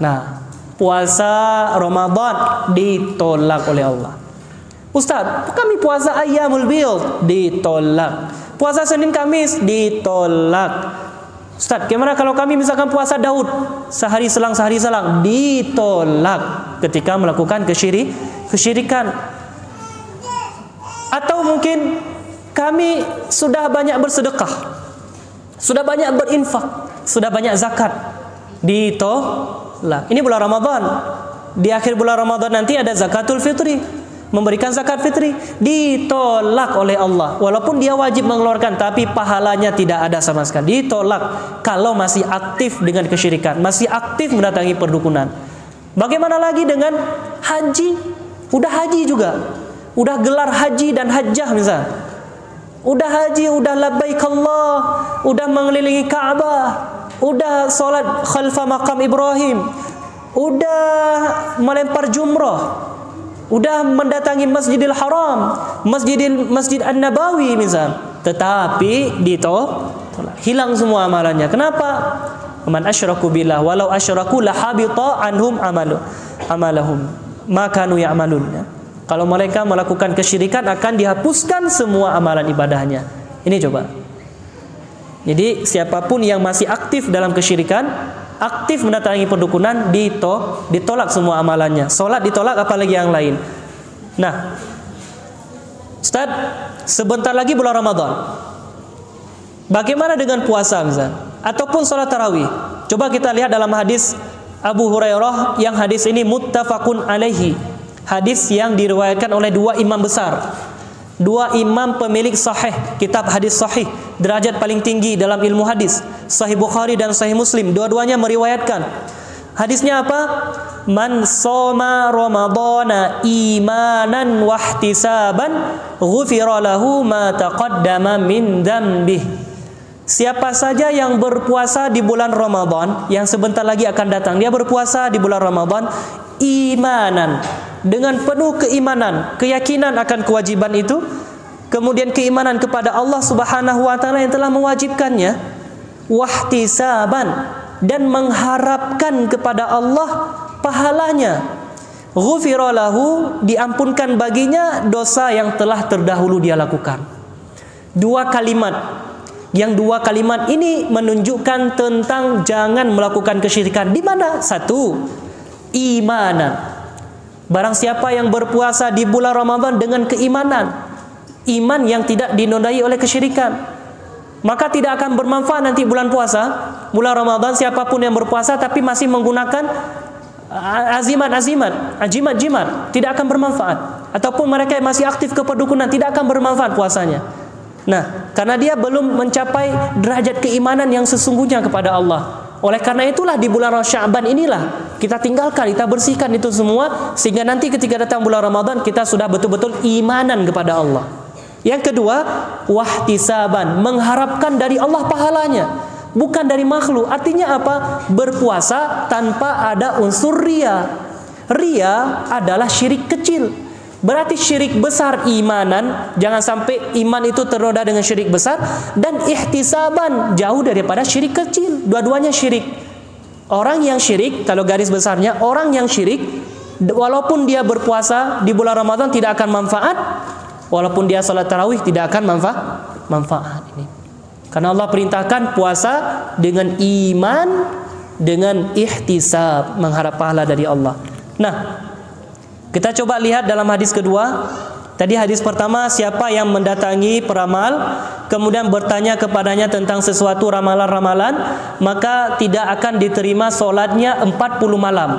Nah, puasa Ramadan ditolak oleh Allah. Ustaz, kami puasa Ayyamul Bid ditolak. Puasa Senin Kamis ditolak. Ustaz, gimana kalau kami misalkan puasa Daud sehari selang ditolak ketika melakukan kesyirikan. Atau mungkin kami sudah banyak bersedekah, sudah banyak berinfak, sudah banyak zakat, ditolak. Ini bulan Ramadan. Di akhir bulan Ramadan nanti ada zakatul fitri, memberikan zakat fitri, ditolak oleh Allah. Walaupun dia wajib mengeluarkan, tapi pahalanya tidak ada sama sekali. Ditolak kalau masih aktif dengan kesyirikan, masih aktif mendatangi perdukunan. Bagaimana lagi dengan haji? Udah haji juga, udah gelar haji dan hajjah misal, udah haji, udah labbaik Allah, udah mengelilingi Ka'bah, udah salat khalfa maqam Ibrahim, udah melempar jumrah, udah mendatangi Masjidil Haram, Masjid An-Nabawi misal, tetapi ditolak, hilang semua amalannya. Kenapa? Man asyraku billah walau asyraku la habita anhum amalahum ma kanu ya'malun. Kalau mereka melakukan kesyirikan akan dihapuskan semua amalan ibadahnya. Ini coba. Jadi siapapun yang masih aktif dalam kesyirikan, aktif mendatangi perdukunan, ditolak semua amalannya. Salat ditolak, apalagi yang lain. Nah, Ustaz, sebentar lagi bulan Ramadan. Bagaimana dengan puasa misalnya? Ataupun salat tarawih? Coba kita lihat dalam hadis Abu Hurairah, yang hadis ini muttafaqun alaihi. Hadis yang diriwayatkan oleh dua imam besar, dua imam pemilik sahih, kitab hadis sahih, derajat paling tinggi dalam ilmu hadis, Sahih Bukhari dan Sahih Muslim. Dua-duanya meriwayatkan. Hadisnya apa? Man shoma ramadhana imanan wahtisaban ghufira lahu ma taqaddama min dzambih. Siapa saja yang berpuasa di bulan Ramadan, yang sebentar lagi akan datang, dia berpuasa di bulan Ramadan imanan, dengan penuh keimanan, keyakinan akan kewajiban itu, kemudian keimanan kepada Allah Subhanahu wa taala yang telah mewajibkannya, wahtisaban, dan mengharapkan kepada Allah pahalanya, ghufira lahu, diampunkan baginya dosa yang telah terdahulu dia lakukan. Dua kalimat, yang dua kalimat ini menunjukkan tentang jangan melakukan kesyirikan. Di mana? Satu, imanan. Barang siapa yang berpuasa di bulan Ramadan dengan keimanan, iman yang tidak dinodai oleh kesyirikan, maka tidak akan bermanfaat nanti bulan puasa, bulan Ramadan. Siapapun yang berpuasa tapi masih menggunakan jimat, tidak akan bermanfaat. Ataupun mereka yang masih aktif keperdukunan, tidak akan bermanfaat puasanya. Nah, karena dia belum mencapai derajat keimanan yang sesungguhnya kepada Allah. Oleh karena itulah di bulan Sya'ban inilah kita tinggalkan, kita bersihkan itu semua, sehingga nanti ketika datang bulan Ramadan kita sudah betul-betul imanan kepada Allah. Yang kedua, wahtisaban, mengharapkan dari Allah pahalanya, bukan dari makhluk. Artinya apa? Berpuasa tanpa ada unsur ria. Ria adalah syirik kecil. Berarti syirik besar imanan, jangan sampai iman itu ternoda dengan syirik besar, dan ihtisaban, jauh daripada syirik kecil. Dua-duanya syirik. Orang yang syirik, kalau garis besarnya, orang yang syirik, walaupun dia berpuasa di bulan Ramadan tidak akan manfaat, walaupun dia salat tarawih tidak akan manfaat ini. Karena Allah perintahkan puasa dengan iman, dengan ihtisab, mengharap pahala dari Allah. Nah, kita coba lihat dalam hadis kedua. Tadi hadis pertama, siapa yang mendatangi peramal kemudian bertanya kepadanya tentang sesuatu ramalan-ramalan, maka tidak akan diterima solatnya 40 malam.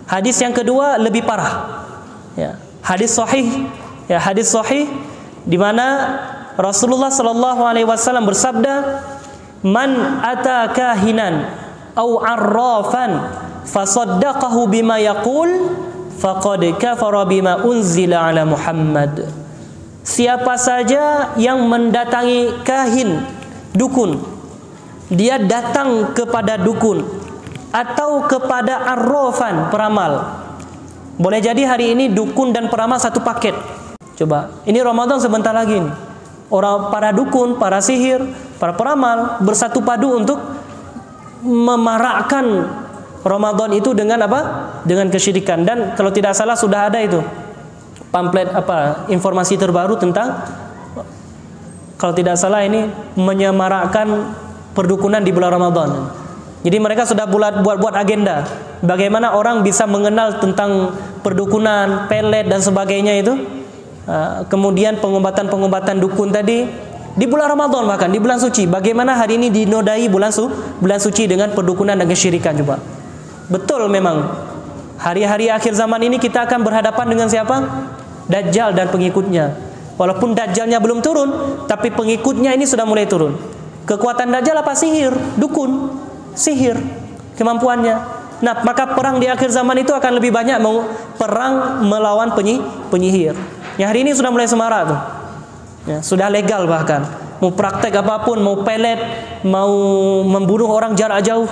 Hadis yang kedua lebih parah. Ya, hadis sahih. Ya, hadis sahih di mana Rasulullah sallallahu alaihi wasallam bersabda, "Man ata kahinan au arrafan fasaddaqahu bima yaqul faqad kafara bima unzila ala Muhammad." Siapa saja yang mendatangi kahin, dukun, dia datang kepada dukun atau kepada arrafan, peramal. Boleh jadi hari ini dukun dan peramal satu paket. Coba, ini Ramadan sebentar lagi nih. Para dukun, para sihir, para peramal bersatu padu untuk memarakkan Ramadan itu dengan apa? Dengan kesyirikan. Dan kalau tidak salah sudah ada itu pamflet informasi terbaru tentang, kalau tidak salah ini menyemarakkan perdukunan di bulan Ramadan. Jadi mereka sudah buat agenda bagaimana orang bisa mengenal tentang perdukunan, pelet dan sebagainya itu. Kemudian pengobatan dukun tadi di bulan Ramadan, bahkan di bulan suci. Bagaimana hari ini dinodai bulan suci dengan perdukunan dan kesyirikan coba. Betul, memang hari-hari akhir zaman ini kita akan berhadapan dengan siapa? Dajjal dan pengikutnya. Walaupun Dajjalnya belum turun, tapi pengikutnya ini sudah mulai turun. Kekuatan Dajjal apa? Sihir, dukun, sihir kemampuannya. Nah, maka perang di akhir zaman itu akan lebih banyak perang melawan penyihir. Yang hari ini sudah mulai semarak tuh. Ya, sudah legal bahkan. Mau praktek apapun, mau pelet, mau membunuh orang jarak jauh.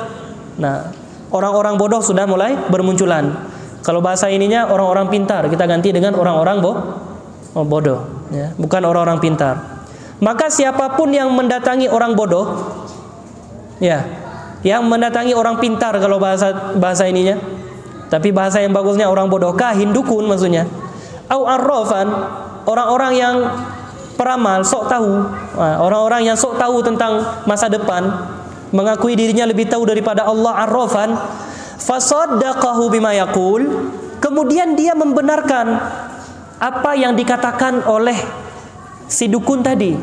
Nah, orang-orang bodoh sudah mulai bermunculan. Kalau bahasa ininya orang-orang pintar, kita ganti dengan orang-orang bodoh, ya, bukan orang-orang pintar. Maka siapapun yang mendatangi orang bodoh, ya, yang mendatangi orang pintar kalau bahasa ininya, tapi bahasa yang bagusnya orang bodoh, kahin, dukun maksudnya. Au arrafan, orang-orang yang peramal, sok tahu, orang-orang yang sok tahu tentang masa depan, mengakui dirinya lebih tahu daripada Allah, arrafan, fasaddaqahu bima yaqul, kemudian dia membenarkan apa yang dikatakan oleh si dukun tadi.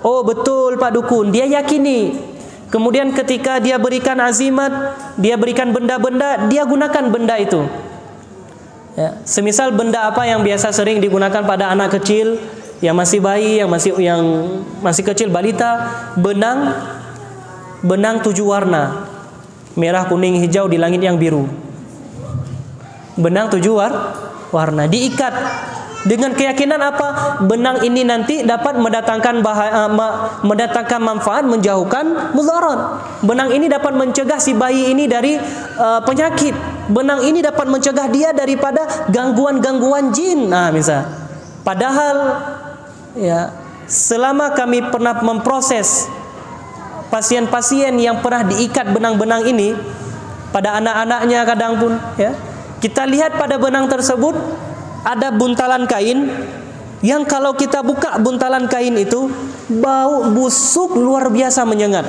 Oh betul Pak Dukun, dia yakini. Kemudian ketika dia berikan azimat, dia berikan benda-benda, dia gunakan benda itu. Ya, semisal benda apa yang biasa sering digunakan pada anak kecil yang masih bayi, yang masih kecil, balita, benang 7 warna. Merah, kuning, hijau di langit yang biru. Benang 7 warna diikat dengan keyakinan apa? Benang ini nanti dapat mendatangkan manfaat, menjauhkan mudarat. Benang ini dapat mencegah si bayi ini dari penyakit. Benang ini dapat mencegah dia daripada gangguan-gangguan jin. Nah, misal. Padahal ya, selama kami pernah memproses pasien-pasien yang pernah diikat benang-benang ini pada anak-anaknya kadang pun ya, kita lihat pada benang tersebut ada buntalan kain yang kalau kita buka buntalan kain itu bau busuk luar biasa menyengat.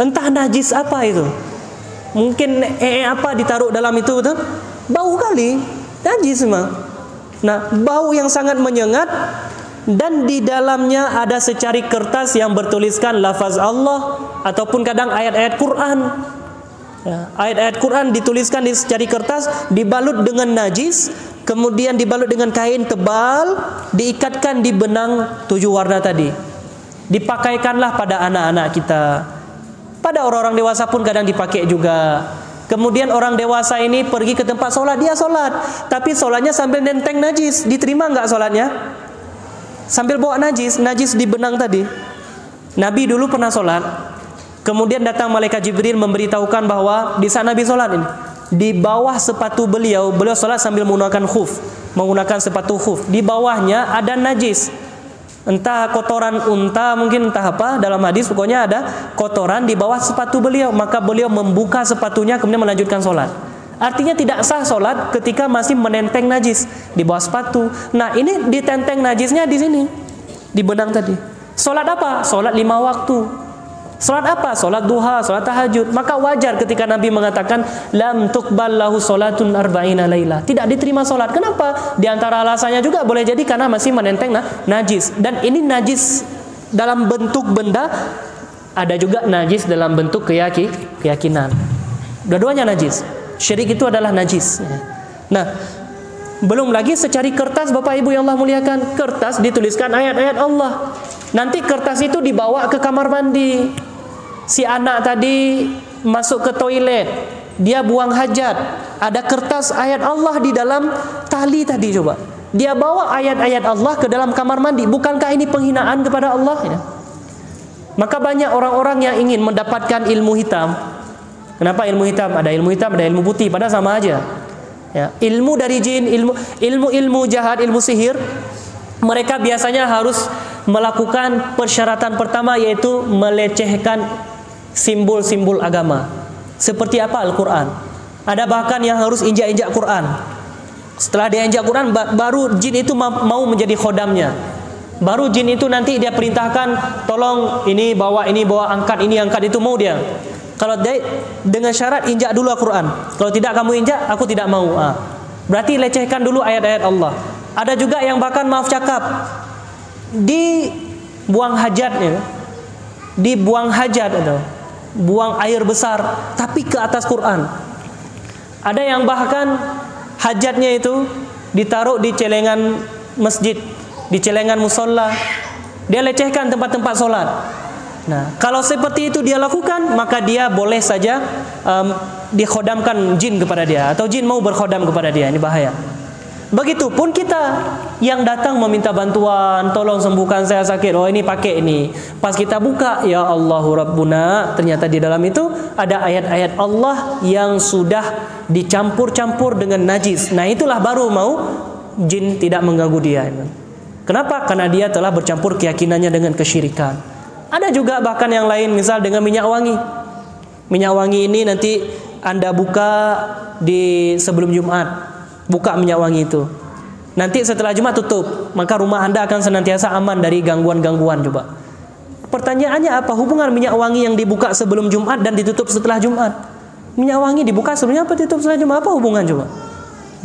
Entah najis apa itu. Mungkin apa ditaruh dalam itu betul? Bau kali, najis memang. Nah, bau yang sangat menyengat dan di dalamnya ada secari kertas yang bertuliskan lafaz Allah ataupun kadang ayat-ayat Quran. Ya, ayat-ayat Quran dituliskan di secari kertas, dibalut dengan najis, kemudian dibalut dengan kain tebal, diikatkan di benang 7 warna tadi. Dipakaikanlah pada anak-anak kita. Pada orang-orang dewasa pun kadang dipakai juga. Kemudian orang dewasa ini pergi ke tempat sholat, dia sholat, tapi sholatnya sambil nenteng najis. Diterima enggak sholatnya? Sambil bawa najis di benang tadi. Nabi dulu pernah sholat, kemudian datang malaikat Jibril memberitahukan bahwa di saat Nabi sholat ini, di bawah sepatu beliau sholat sambil menggunakan khuf, menggunakan sepatu khuf. Di bawahnya ada najis, entah kotoran unta mungkin, entah apa, dalam hadis pokoknya ada kotoran di bawah sepatu beliau. Maka beliau membuka sepatunya kemudian melanjutkan sholat. Artinya tidak sah sholat ketika masih menenteng najis di bawah sepatu. Nah, ini ditenteng najisnya di sini, di benang tadi. Sholat apa? Sholat 5 waktu. Sholat apa? Sholat duha, sholat tahajud. Maka wajar ketika Nabi mengatakan lam tuqbal lahu sholatun arba'ina laila. Tidak diterima sholat. Kenapa? Di antara alasannya juga boleh jadi karena masih menenteng najis. Dan ini najis dalam bentuk benda, ada juga najis dalam bentuk keyakinan. Dua-duanya najis. Syirik itu adalah najis. Nah, belum lagi secari kertas, Bapak Ibu yang Allah muliakan, kertas dituliskan ayat-ayat Allah. Nanti kertas itu dibawa ke kamar mandi. Si anak tadi masuk ke toilet, dia buang hajat, ada kertas ayat Allah di dalam tali tadi, coba. Dia bawa ayat-ayat Allah ke dalam kamar mandi. Bukankah ini penghinaan kepada Allah? Ya. Maka banyak orang-orang yang ingin mendapatkan ilmu hitam. Kenapa ilmu hitam? Ada ilmu hitam, ada ilmu putih, padahal sama aja. Ya, ilmu dari jin, ilmu jahat, ilmu sihir, mereka biasanya harus melakukan persyaratan pertama, yaitu melecehkan simbol-simbol agama. Seperti apa? Al-Quran. Ada bahkan yang harus injak-injak Quran. Setelah dia injak Quran, baru jin itu mau menjadi khodamnya. Baru jin itu nanti dia perintahkan, tolong ini bawa, angkat, ini angkat, itu mau dia. Kalau dia dengan syarat injak dulu Al-Quran. Kalau tidak kamu injak, aku tidak mau. Berarti lecehkan dulu ayat-ayat Allah. Ada juga yang bahkan maaf cakap, dibuang hajatnya, dibuang hajat atau buang air besar, tapi ke atas Quran. Ada yang bahkan hajatnya itu ditaruh di celengan masjid, di celengan musola. Dia lecehkan tempat-tempat sholat. Nah, kalau seperti itu dia lakukan, maka dia boleh saja dikhodamkan jin kepada dia, atau jin mau berkhodam kepada dia. Ini bahaya. Begitupun kita yang datang meminta bantuan, tolong sembuhkan saya sakit, oh ini pakai ini. Pas kita buka, ya Allahu Rabbuna, ternyata di dalam itu ada ayat-ayat Allah yang sudah dicampur-campur dengan najis. Nah, itulah baru mau jin tidak mengganggu dia. Kenapa? Karena dia telah bercampur keyakinannya dengan kesyirikan. Ada juga bahkan yang lain, misal dengan minyak wangi. Minyak wangi ini nanti Anda buka di sebelum Jumat. Buka minyak wangi itu. Nanti setelah Jumat tutup, maka rumah Anda akan senantiasa aman dari gangguan-gangguan. Coba. Pertanyaannya apa hubungan minyak wangi yang dibuka sebelum Jumat dan ditutup setelah Jumat? Minyak wangi dibuka sebelumnya apa ditutup setelah Jumat? Apa hubungan coba?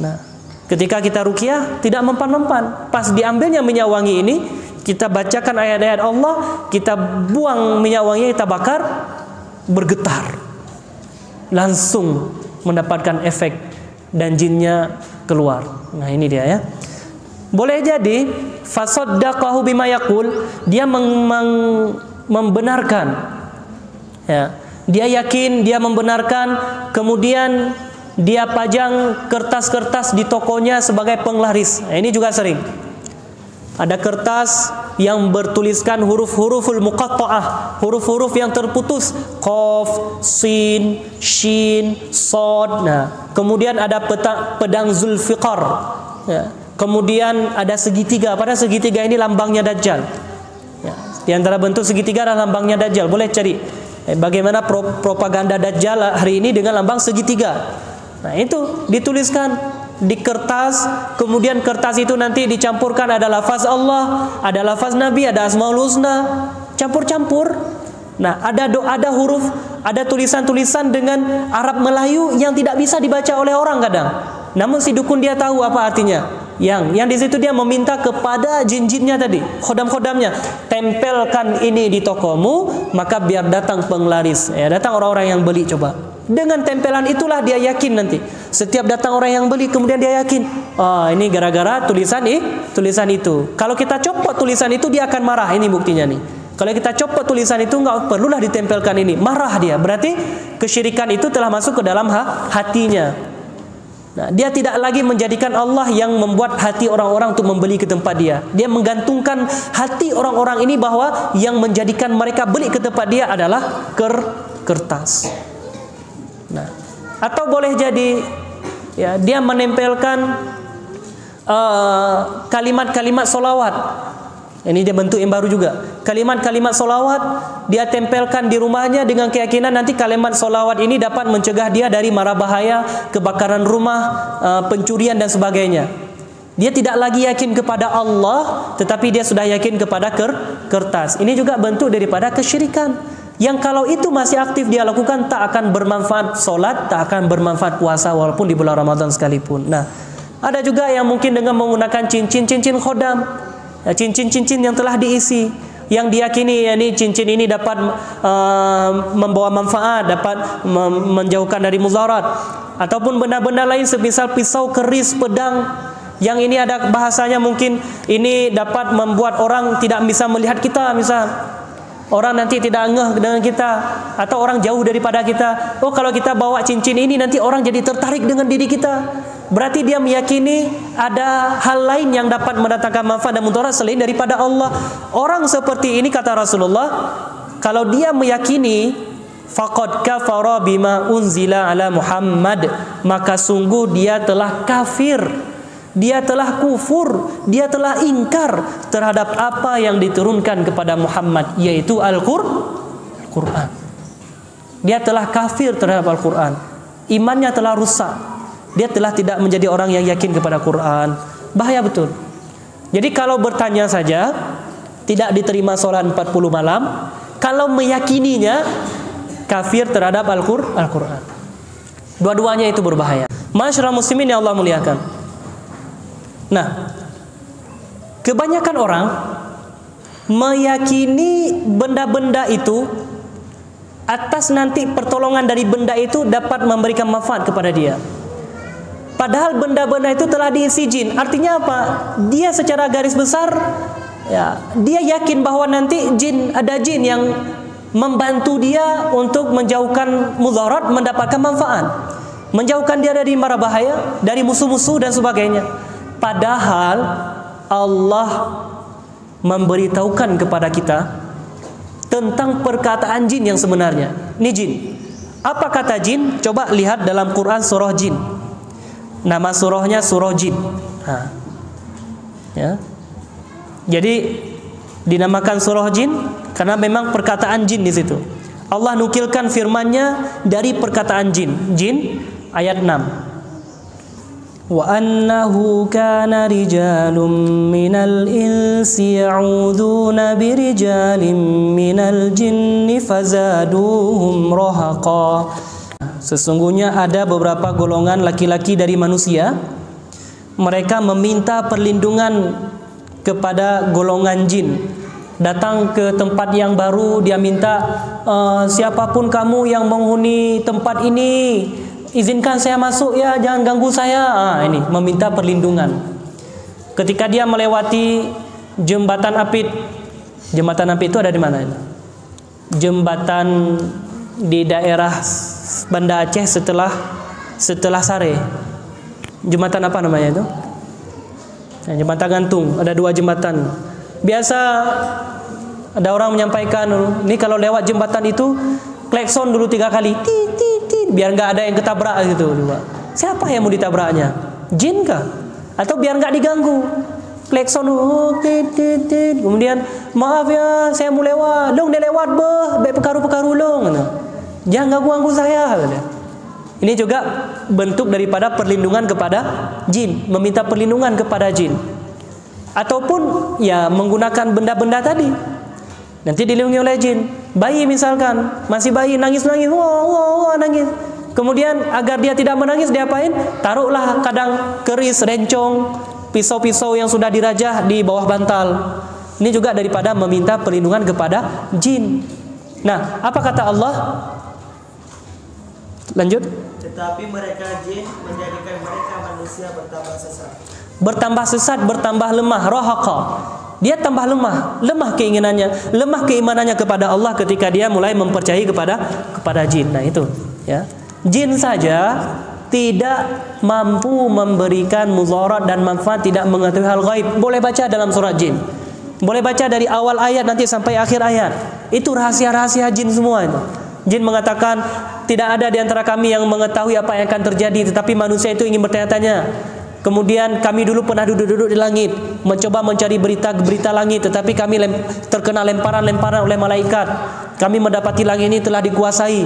Nah, ketika kita ruqyah tidak mempan-mempan. Pas diambilnya minyak wangi ini, kita bacakan ayat-ayat Allah, kita buang minyak wangi, kita bakar, bergetar. Langsung mendapatkan efek dan jinnya keluar. Nah, ini dia ya. Boleh jadi fasaddaqahu bima yaqul, dia membenarkan. Ya. Dia yakin, dia membenarkan, kemudian dia pajang kertas-kertas di tokonya sebagai penglaris. Nah, ini juga sering. Ada kertas yang bertuliskan huruf-huruful muqatta'ah, huruf-huruf yang terputus, qaf, sin, shin, shad. Nah, kemudian ada pedang Zulfiqar. Ya. Kemudian ada segitiga. Pada segitiga ini lambangnya Dajjal. Ya. Di antara bentuk segitiga adalah lambangnya Dajjal. Boleh cari bagaimana propaganda Dajjal hari ini dengan lambang segitiga. Nah, itu dituliskan di kertas, kemudian kertas itu nanti dicampurkan, ada lafaz Allah, ada lafaz Nabi, ada Asmaul Husna, campur-campur. Nah, ada huruf, ada tulisan-tulisan dengan Arab Melayu yang tidak bisa dibaca oleh orang kadang. Namun si dukun dia tahu apa artinya. Yang di situ dia meminta kepada jin-jinnya tadi, khodam-khodamnya, tempelkan ini di tokomu, maka biar datang penglaris. Ya, datang orang-orang yang beli coba. Dengan tempelan itulah dia yakin nanti. Setiap datang orang yang beli, kemudian dia yakin, ini gara-gara tulisan itu. Kalau kita copot tulisan itu, dia akan marah. Ini buktinya nih. Kalau kita copot tulisan itu, nggak perlulah ditempelkan ini. Marah dia. Berarti kesyirikan itu telah masuk ke dalam hatinya. Nah, dia tidak lagi menjadikan Allah yang membuat hati orang-orang untuk membeli ke tempat dia. Dia menggantungkan hati orang-orang ini bahwa yang menjadikan mereka beli ke tempat dia adalah kertas. Nah, atau boleh jadi ya, dia menempelkan kalimat-kalimat solawat. Ini dia bentuk yang baru juga. Kalimat-kalimat solawat dia tempelkan di rumahnya dengan keyakinan nanti kalimat solawat ini dapat mencegah dia dari mara bahaya, kebakaran rumah, pencurian dan sebagainya. Dia tidak lagi yakin kepada Allah, tetapi dia sudah yakin kepada kertas. Ini juga bentuk daripada kesyirikan. Yang kalau itu masih aktif dia lakukan, tak akan bermanfaat solat, tak akan bermanfaat puasa walaupun di bulan Ramadan sekalipun. Nah, ada juga yang mungkin dengan menggunakan cincin khodam, cincin-cincin yang telah diisi, yang diyakini ini cincin ini dapat membawa manfaat, dapat menjauhkan dari mudarat, ataupun benda-benda lain semisal pisau, keris, pedang, yang ini ada bahasanya mungkin ini dapat membuat orang tidak bisa melihat kita, misal orang nanti tidak ngeh dengan kita, atau orang jauh daripada kita. Oh, kalau kita bawa cincin ini nanti orang jadi tertarik dengan diri kita. Berarti dia meyakini ada hal lain yang dapat mendatangkan manfaat dan mudarat selain daripada Allah. Orang seperti ini kata Rasulullah, kalau dia meyakini faqad kafara bima unzila ala Muhammad, maka sungguh dia telah kafir. Dia telah kufur, dia telah ingkar terhadap apa yang diturunkan kepada Muhammad, yaitu Al-Quran. Dia telah kafir terhadap Al-Quran. Imannya telah rusak. Dia telah tidak menjadi orang yang yakin kepada Quran. Bahaya betul. Jadi kalau bertanya saja, tidak diterima sholat 40 malam. Kalau meyakininya, kafir terhadap Al-Quran. Dua-duanya itu berbahaya. Masyarakat muslimin yang Allah muliakan. Nah, kebanyakan orang meyakini benda-benda itu atas nanti pertolongan dari benda itu dapat memberikan manfaat kepada dia. Padahal benda-benda itu telah diisi jin. Artinya apa? Dia secara garis besar ya, dia yakin bahwa nanti ada jin yang membantu dia untuk menjauhkan mudarat, mendapatkan manfaat, menjauhkan dia dari mara bahaya, dari musuh-musuh dan sebagainya. Padahal Allah memberitahukan kepada kita tentang perkataan jin yang sebenarnya. Ini jin. Apa kata jin? Coba lihat dalam Quran surah jin. Nama surahnya surah jin. Ya. Jadi dinamakan surah jin karena memang perkataan jin di situ. Allah nukilkan firman-Nya dari perkataan jin. Jin ayat 6. Wa annahu kana rijalun minal insi ya'uduna birijalin minal jinni fazaduhum rahaqa. Sesungguhnya ada beberapa golongan laki-laki dari manusia, mereka meminta perlindungan kepada golongan jin. Datang ke tempat yang baru, dia minta siapapun kamu yang menghuni tempat ini, izinkan saya masuk ya, jangan ganggu saya. Ini meminta perlindungan. Ketika dia melewati jembatan Apit. Jembatan Apit itu ada di mana? Jembatan di daerah Banda Aceh setelah Sare. Jembatan apa namanya itu? Jembatan gantung. Ada 2 jembatan. Biasa ada orang menyampaikan, ini kalau lewat jembatan itu klakson dulu 3 kali, tit, tit, tit, biar nggak ada yang ketabrak gitu. Siapa yang mau ditabraknya? Jin kah? Atau biar nggak diganggu? Klakson dulu, tit, tit, tit. Kemudian maaf ya, saya mau lewat. Long dia lewat baik pekaru-pekaru long. Jangan ganggu saya. Ini juga bentuk daripada perlindungan kepada jin, meminta perlindungan kepada jin. Ataupun ya menggunakan benda-benda tadi. Nanti dilindungi oleh jin. Bayi misalkan, masih bayi nangis-nangis, wah, nangis. Kemudian agar dia tidak menangis, dia apain? Taruhlah kadang keris, rencong, pisau-pisau yang sudah dirajah di bawah bantal. Ini juga daripada meminta perlindungan kepada jin. Nah, apa kata Allah? Lanjut. Tetapi mereka jin menjadikan mereka manusia bertambah sesat. Bertambah sesat, bertambah lemah, rahaqa. Dia tambah lemah keinginannya, lemah keimanannya kepada Allah ketika dia mulai mempercayai kepada jin. Nah, itu, ya. Jin saja tidak mampu memberikan mudarat dan manfaat, tidak mengetahui hal gaib. Boleh baca dalam surat jin. Boleh baca dari awal ayat nanti sampai akhir ayat. Itu rahasia-rahasia jin semua itu. Jin mengatakan, tidak ada di antara kami yang mengetahui apa yang akan terjadi, tetapi manusia itu ingin bertanya-tanya. Kemudian kami dulu pernah duduk-duduk di langit, mencoba mencari berita langit, tetapi kami terkena lemparan-lemparan oleh malaikat. Kami mendapati langit ini telah dikuasai.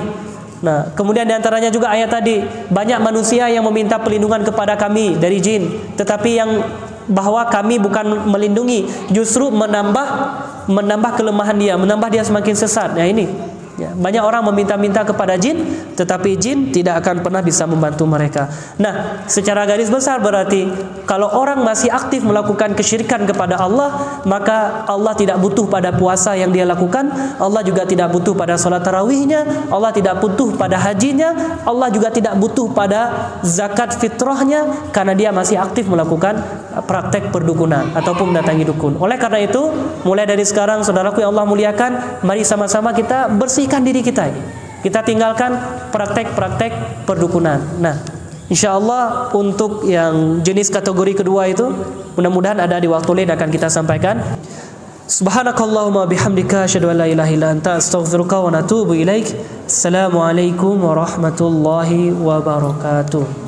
Nah, kemudian di antaranya juga ayat tadi, banyak manusia yang meminta perlindungan kepada kami dari jin, tetapi yang bahwa kami bukan melindungi, justru menambah kelemahan dia, menambah dia semakin sesat. Nah, ini. Ya, banyak orang meminta-minta kepada jin, tetapi jin tidak akan pernah bisa membantu mereka. Nah, secara garis besar berarti kalau orang masih aktif melakukan kesyirikan kepada Allah, maka Allah tidak butuh pada puasa yang dia lakukan, Allah juga tidak butuh pada salat tarawihnya, Allah tidak butuh pada hajinya, Allah juga tidak butuh pada zakat fitrahnya, karena dia masih aktif melakukan praktek perdukunan ataupun mendatangi dukun. Oleh karena itu, mulai dari sekarang saudaraku yang Allah muliakan, mari sama-sama kita bersihkan diri kita ini. Kita tinggalkan praktek-praktek perdukunan. Nah, insyaallah untuk yang jenis kategori kedua itu mudah-mudahan ada di waktu lain akan kita sampaikan. Subhanakallahumma bihamdika asyhadu an la ilaha illa anta astaghfiruka wa atubu ilaik. Assalamualaikum warahmatullahi wabarakatuh.